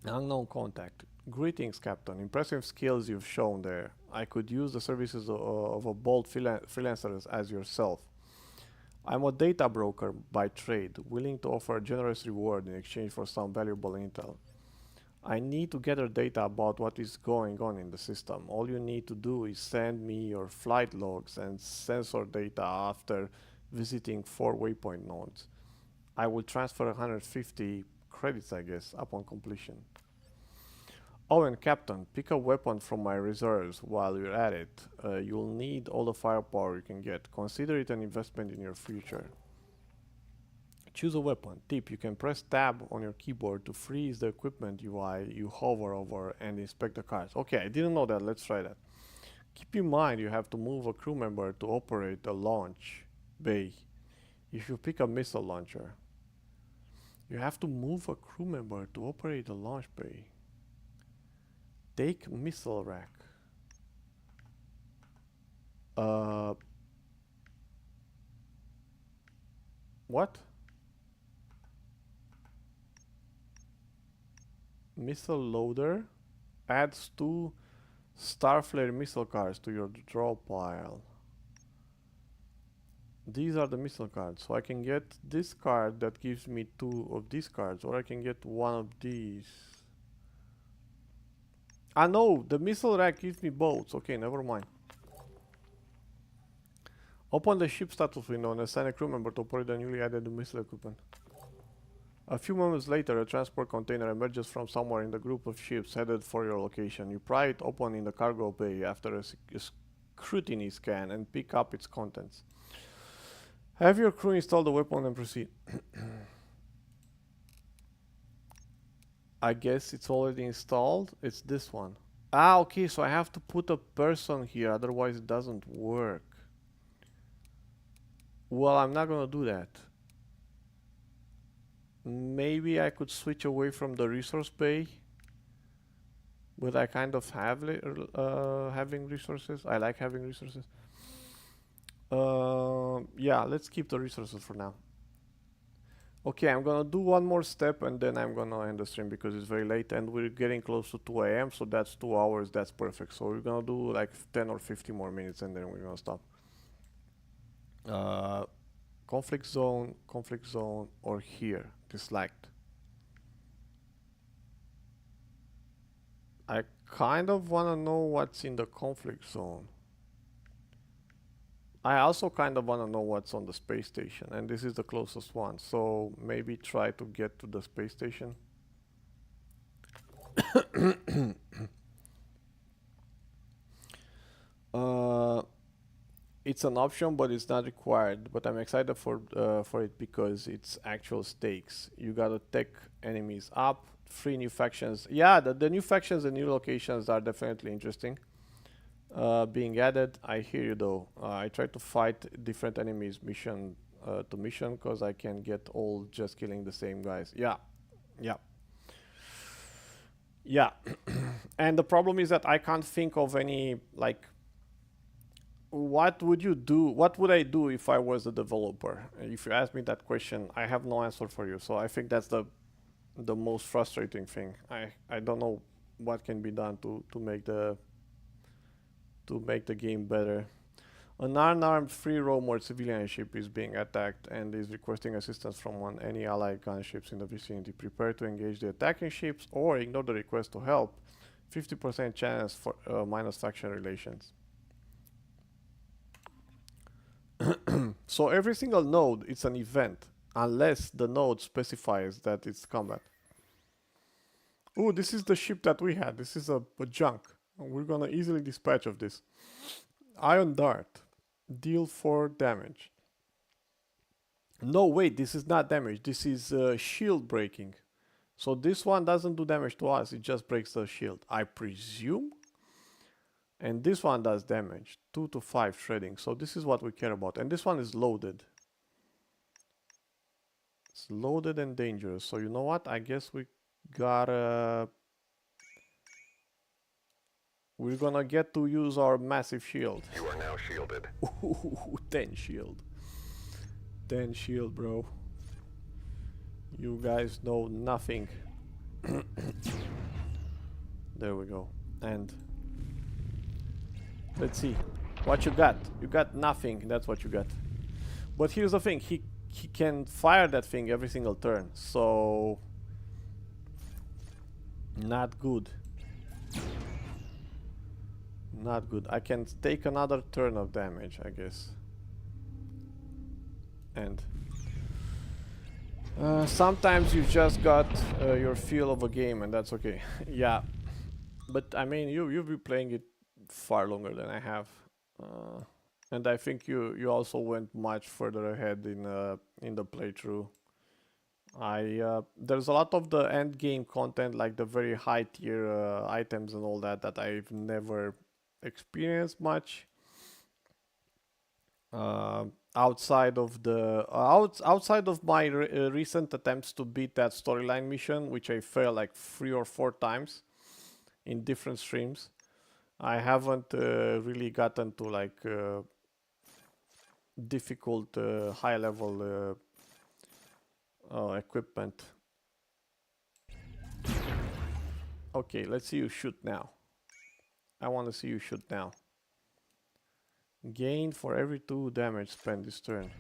Unknown contact. Greetings, Captain. Impressive skills you've shown there. I could use the services of a bold freelancer as yourself. I'm a data broker by trade, willing to offer a generous reward in exchange for some valuable intel. I need to gather data about what is going on in the system. All you need to do is send me your flight logs and sensor data after visiting 4 waypoint nodes. I will transfer 150 credits, I guess, upon completion. Oh, and Captain, pick a weapon from my reserves while you're at it. You'll need all the firepower you can get. Consider it an investment in your future. Choose a weapon. Tip, you can press tab on your keyboard to freeze the equipment UI you hover over and inspect the cards. Okay, I didn't know that. Let's try that. Keep in mind you have to move a crew member to operate the launch bay. If you pick a missile launcher, you have to move a crew member to operate the launch bay. Take missile rack. What? Missile loader adds 2 Starflare missile cards to your draw pile. These are the missile cards, so I can get this card that gives me 2 of these cards, or I can get 1 of these. Ah no, the missile rack gives me both. Okay, never mind. Open the ship status window and assign a crew member to operate the newly added missile equipment. A few moments later, a transport container emerges from somewhere in the group of ships headed for your location. You pry it open in the cargo bay after a scrutiny scan and pick up its contents. Have your crew install the weapon and proceed. I guess it's already installed. It's this one. Ah, okay, so I have to put a person here, otherwise it doesn't work. Well, I'm not gonna do that. Maybe I could switch away from the resource bay. But I kind of have having resources. I like having resources. Yeah, let's keep the resources for now. Okay, I'm gonna do one more step and then I'm gonna end the stream because it's very late and we're getting close to 2 AM, so that's 2 hours, that's perfect. So we're gonna do like 10 or 50 more minutes and then we're gonna stop. Conflict zone, or here, disliked. I kind of wanna know what's in the conflict zone. I also kind of want to know what's on the space station, and this is the closest one, so maybe try to get to the space station. It's an option, but it's not required. But I'm excited for it because it's actual stakes. You gotta take enemies up, 3 new factions. Yeah, the new factions and new locations are definitely interesting. Being added. I hear you though. I try to fight different enemies mission to mission because I can get old just killing the same guys. Yeah. And the problem is that I can't think of any, like, what would you do? What would I do if I was a developer? If you ask me that question, I have no answer for you. So I think that's the most frustrating thing. I don't know what can be done to make the game better. An unarmed free roamer civilian ship is being attacked and is requesting assistance from any allied gunships in the vicinity. Prepare to engage the attacking ships or ignore the request to help. 50% chance for minus faction relations. So every single node it's an event unless the node specifies that it's combat. Oh, this is the ship that we had. This is a junk. We're gonna easily dispatch of this. Iron Dart. Deal 4 damage. No, wait, this is not damage. This is shield breaking. So this one doesn't do damage to us. It just breaks the shield, I presume. And this one does damage. 2 to 5 shredding. So this is what we care about. And this one is loaded. It's loaded and dangerous. So you know what? I guess we gotta... We're gonna get to use our massive shield. You are now shielded. Ooh, 10 shield. 10 shield, bro. You guys know nothing. There we go. And let's see what you got. You got nothing. That's what you got. But here's the thing. He can fire that thing every single turn. So not good. Not good. I can take another turn of damage, I guess. And sometimes you just got your feel of a game, and that's okay. Yeah, but I mean, you've been playing it far longer than I have, and I think you also went much further ahead in the playthrough. There's a lot of the end game content, like the very high tier items and all that, that I've never experienced much. Outside of the outside of my recent attempts to beat that storyline mission, which I failed like 3 or 4 times in different streams, I haven't really gotten to like difficult high level equipment. Okay, let's see you shoot now. I want to see you shoot now. Gain for every 2 damage spent this turn.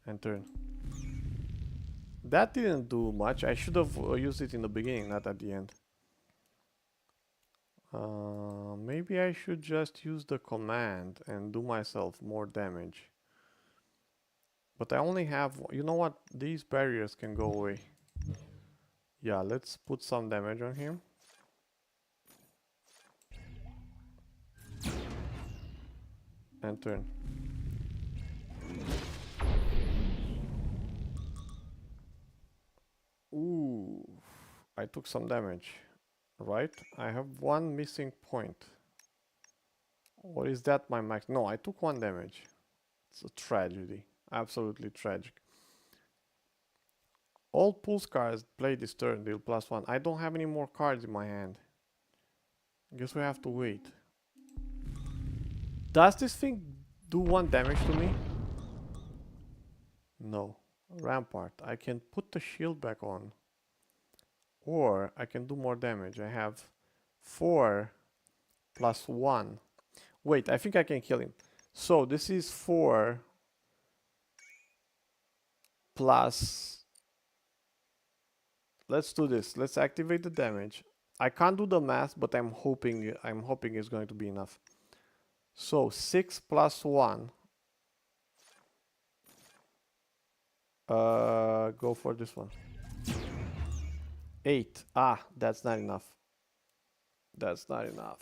And turn. That didn't do much. I should have used it in the beginning, not at the end. Maybe I should just use the command and do myself more damage. But I only have... You know what? These barriers can go away. Yeah, let's put some damage on him. And turn. Ooh, I took some damage, right? I have 1 missing point. Or is that my max? No, I took 1 damage. It's a tragedy. Absolutely tragic. All pulse cards play this turn deal +1. I don't have any more cards in my hand. Guess we have to wait. Does this thing do 1 damage to me? No. Rampart. I can put the shield back on. Or I can do more damage. I have 4 + 1. Wait, I think I can kill him. So this is 4 plus... Let's do this. Let's activate the damage. I can't do the math, but I'm hoping it's going to be enough. So 6 + 1. Go for this one. 8. Ah, that's not enough. That's not enough.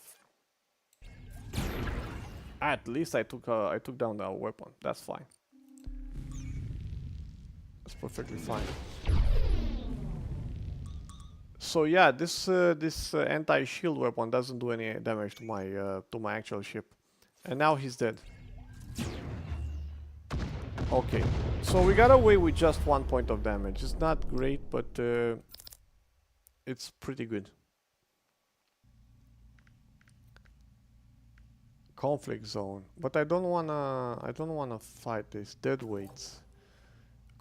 At least I took down the weapon. That's fine. That's perfectly fine. So yeah, this anti-shield weapon doesn't do any damage to my actual ship, and now he's dead. Okay, so we got away with just 1 point of damage. It's not great, but it's pretty good. Conflict zone, but I don't wanna fight this. Dead weights.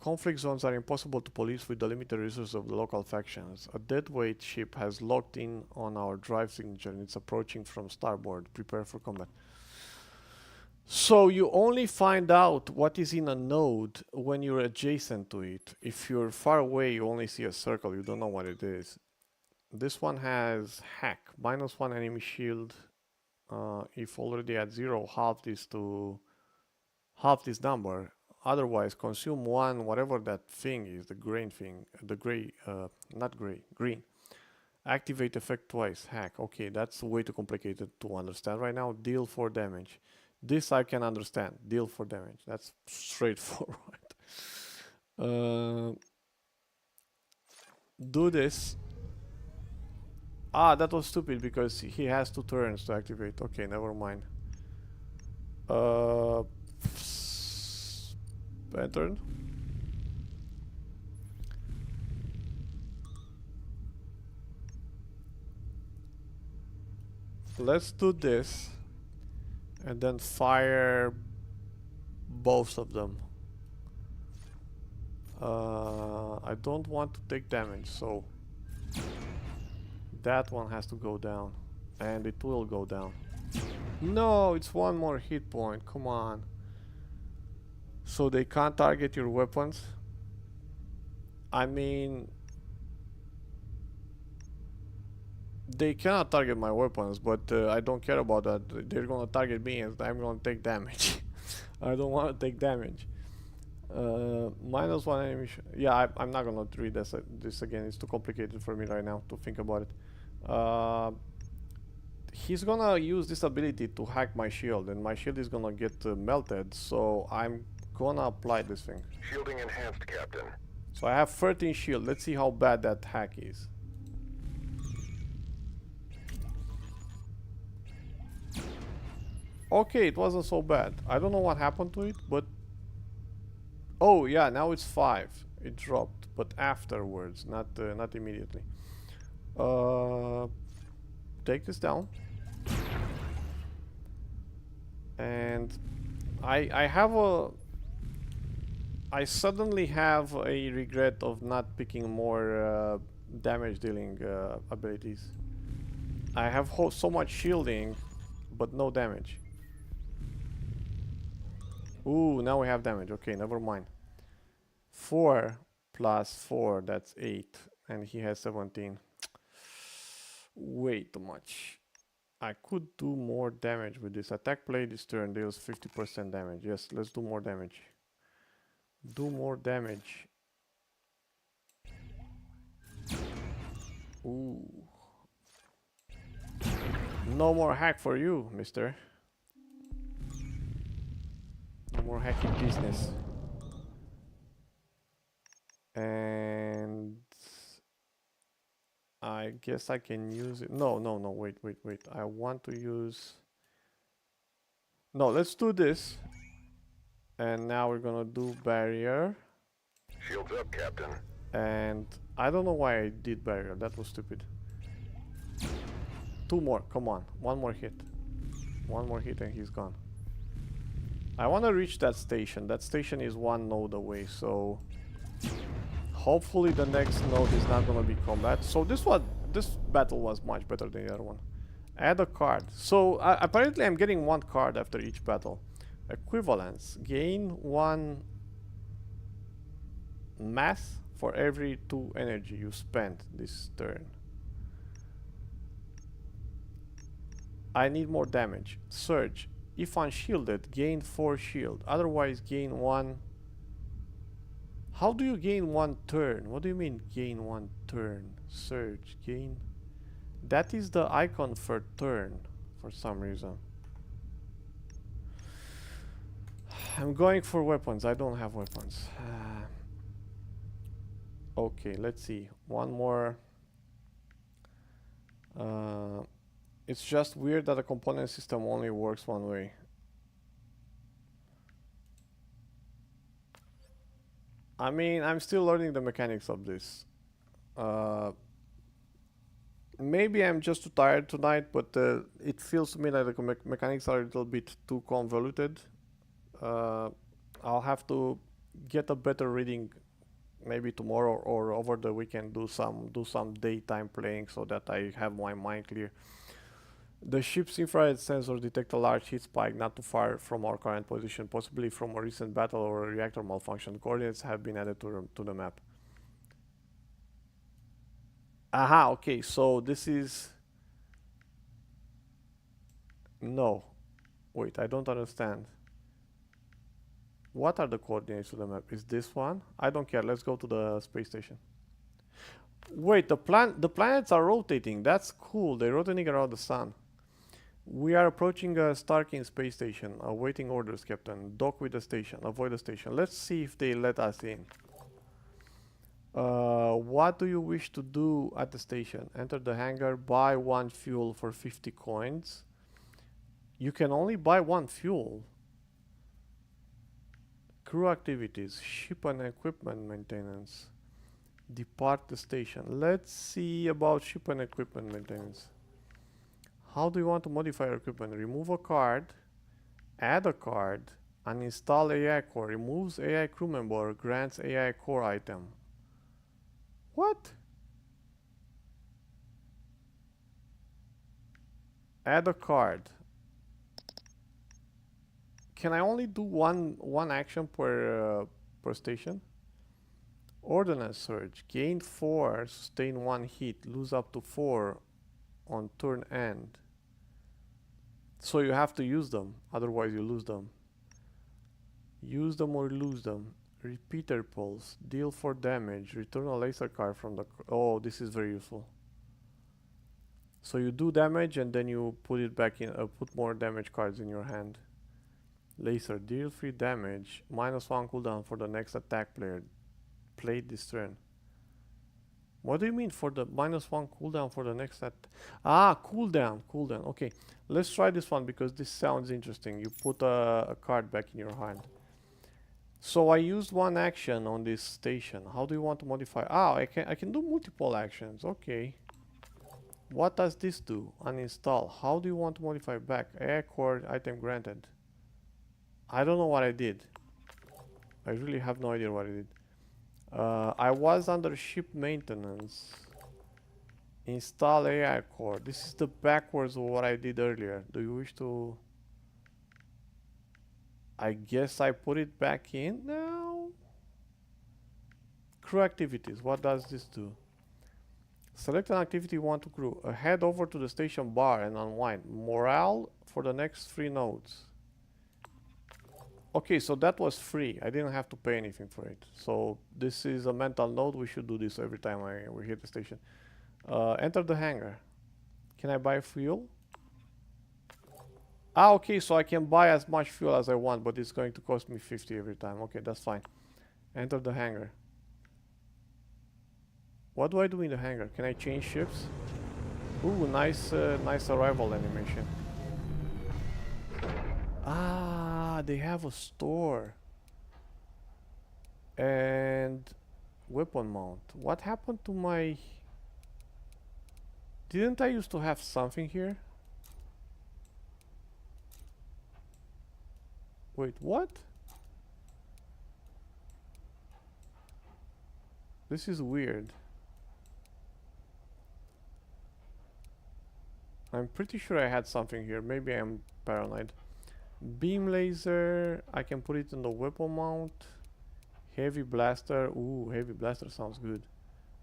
Conflict zones are impossible to police with the limited resources of the local factions. A deadweight ship has locked in on our drive signature and it's approaching from starboard. Prepare for combat. So you only find out what is in a node when you're adjacent to it. If you're far away, you only see a circle. You don't know what it is. This one has hack. -1 enemy shield. If already at 0, half this number. Otherwise, consume 1, whatever that thing is, the green thing, not gray, green. Activate effect twice, hack. Okay, that's way too complicated to understand right now. Deal 4 damage. This I can understand, deal 4 damage. That's straightforward. Do this. Ah, that was stupid because he has 2 turns to activate. Okay, never mind. Pattern. Let's do this and then fire both of them. I don't want to take damage, so That one has to go down. And it will go down. No, it's one more hit point. Come on. So they can't target your weapons? I mean... They cannot target my weapons, but I don't care about that. They're gonna target me and I'm gonna take damage. I don't want to take damage. -1 enemy. Yeah, I'm not gonna read this again. It's too complicated for me right now to think about it. He's gonna use this ability to hack my shield, and my shield is gonna get melted. So I'm gonna apply this thing. Shielding enhanced, Captain. So I have 13 shield. Let's see how bad that hack is. Okay, it wasn't so bad. I don't know what happened to it, but... Oh, yeah, now it's 5. It dropped, but afterwards, not immediately. Take this down. And I have a... I suddenly have a regret of not picking more damage dealing abilities. I have so much shielding, but no damage. Ooh, now we have damage. Okay, never mind. 4 plus 4, that's 8. And he has 17. Way too much. I could do more damage with this. Attack play this turn deals 50% damage. Yes, let's do more damage. Do more damage. Ooh. No more hack for you, mister. No more hacking business. And I guess I can use it. No, wait. I want to use... No, let's do this. And now we're gonna do barrier. Shields up, Captain. And I don't know why I did barrier. That was stupid. 2 more. Come on. 1 more hit. 1 more hit and he's gone. I want to reach that station. That station is 1 node away, so... Hopefully the next node is not gonna be combat. So this battle was much better than the other one. Add a card. So apparently I'm getting 1 card after each battle. Equivalence. Gain 1 mass for every 2 energy you spend this turn. I need more damage. Surge. If unshielded, gain 4 shield. Otherwise gain 1. How do you gain 1 turn? What do you mean gain 1 turn? Surge, gain... That is the icon for turn, for some reason. I'm going for weapons. I don't have weapons. Okay, let's see. 1 more. It's just weird that the component system only works 1 way. I mean, I'm still learning the mechanics of this. Maybe I'm just too tired tonight, but it feels to me like the mechanics are a little bit too convoluted. I'll have to get a better reading maybe tomorrow or over the weekend. Do some daytime playing so that I have my mind clear. The ship's infrared sensors detect a large heat spike not too far from our current position, possibly from a recent battle or a reactor malfunction. Coordinates have been added to the map. Aha, okay, so this is... No. Wait, I don't understand. What are the coordinates to the map? Is this one? I don't care, let's go to the space station. Wait, the planets are rotating. That's cool, they're rotating around the sun. We are approaching a Starkin space station. Awaiting orders, Captain. Dock with the station. Avoid the station. Let's see if they let us in. What do you wish to do at the station? Enter the hangar. Buy 1 fuel for 50 coins. You can only buy 1 fuel. Crew activities. Ship and equipment maintenance. Depart the station. Let's see about ship and equipment maintenance. How do you want to modify your equipment? Remove a card, add a card, uninstall AI core, removes AI crew member, grants AI core item. What? Add a card. Can I only do one action per station? Ordnance Surge. Gain 4, sustain 1 hit, lose up to 4 on turn end. So you have to use them, otherwise you lose them. Use them or lose them. Repeater pulse. Deal 4 damage. Return a laser card from the... Oh, this is very useful. So you do damage and then you put it back in, put more damage cards in your hand. Laser. Deal 3 damage. -1 cooldown for the next attack player. Played this turn. What do you mean for the -1 cooldown for the next set? Ah, cooldown. Okay, let's try this one because this sounds interesting. You put a card back in your hand. So I used one action on this station. How do you want to modify? Ah, I can do multiple actions. Okay. What does this do? Uninstall. How do you want to modify back? Air core item granted. I don't know what I did. I really have no idea what I did. I was under ship maintenance. Install AI core. This is the backwards of what I did earlier. Do you wish to... I guess I put it back in now? Crew activities. What does this do? Select an activity you want to crew. Head over to the station bar and unwind. Morale for the next 3 nodes. Okay, so that was free. I didn't have to pay anything for it. So this is a mental note. We should do this every time we hit the station. Enter the hangar. Can I buy fuel? Ah, okay, so I can buy as much fuel as I want, but it's going to cost me 50 every time. Okay, that's fine. Enter the hangar. What do I do in the hangar? Can I change ships? Ooh, nice arrival animation. Ah, they have a store. And weapon mount. What happened to my... Didn't I used to have something here? Wait, what? This is weird. I'm pretty sure I had something here. Maybe I'm paranoid. Beam laser. I can put it in the weapon mount. Heavy blaster. Ooh, heavy blaster sounds good.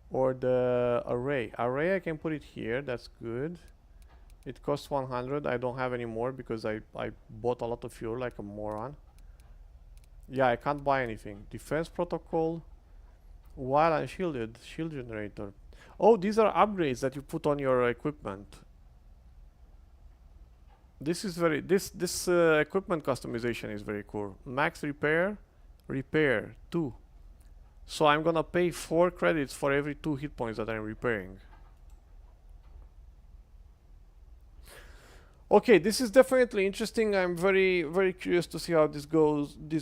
Or the array. Array, I can put it here. That's good. It costs 100. I don't have any more because I bought a lot of fuel like a moron. Yeah, I can't buy anything. Defense protocol. While unshielded. Shield generator. Oh, these are upgrades that you put on your equipment. This is very... This equipment customization is very cool. Max repair. Repair. 2. So I'm gonna pay 4 credits for every 2 hit points that I'm repairing. Okay, this is definitely interesting. I'm very curious to see how this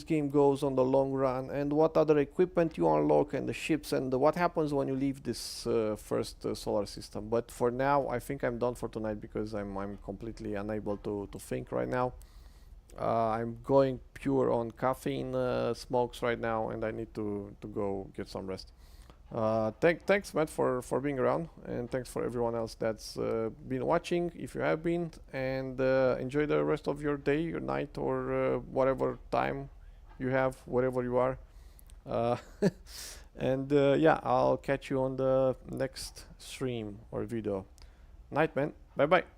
game goes on the long run, and what other equipment you unlock, and the ships, and what happens when you leave this first solar system. But for now, I think I'm done for tonight because I'm completely unable to think right now. I'm going pure on caffeine smokes right now, and I need to go get some rest. Thanks Matt for being around, and thanks for everyone else that's been watching, if you have been, and enjoy the rest of your day, your night, or whatever time you have, wherever you are. And yeah, I'll catch you on the next stream or video. Night, man. Bye bye.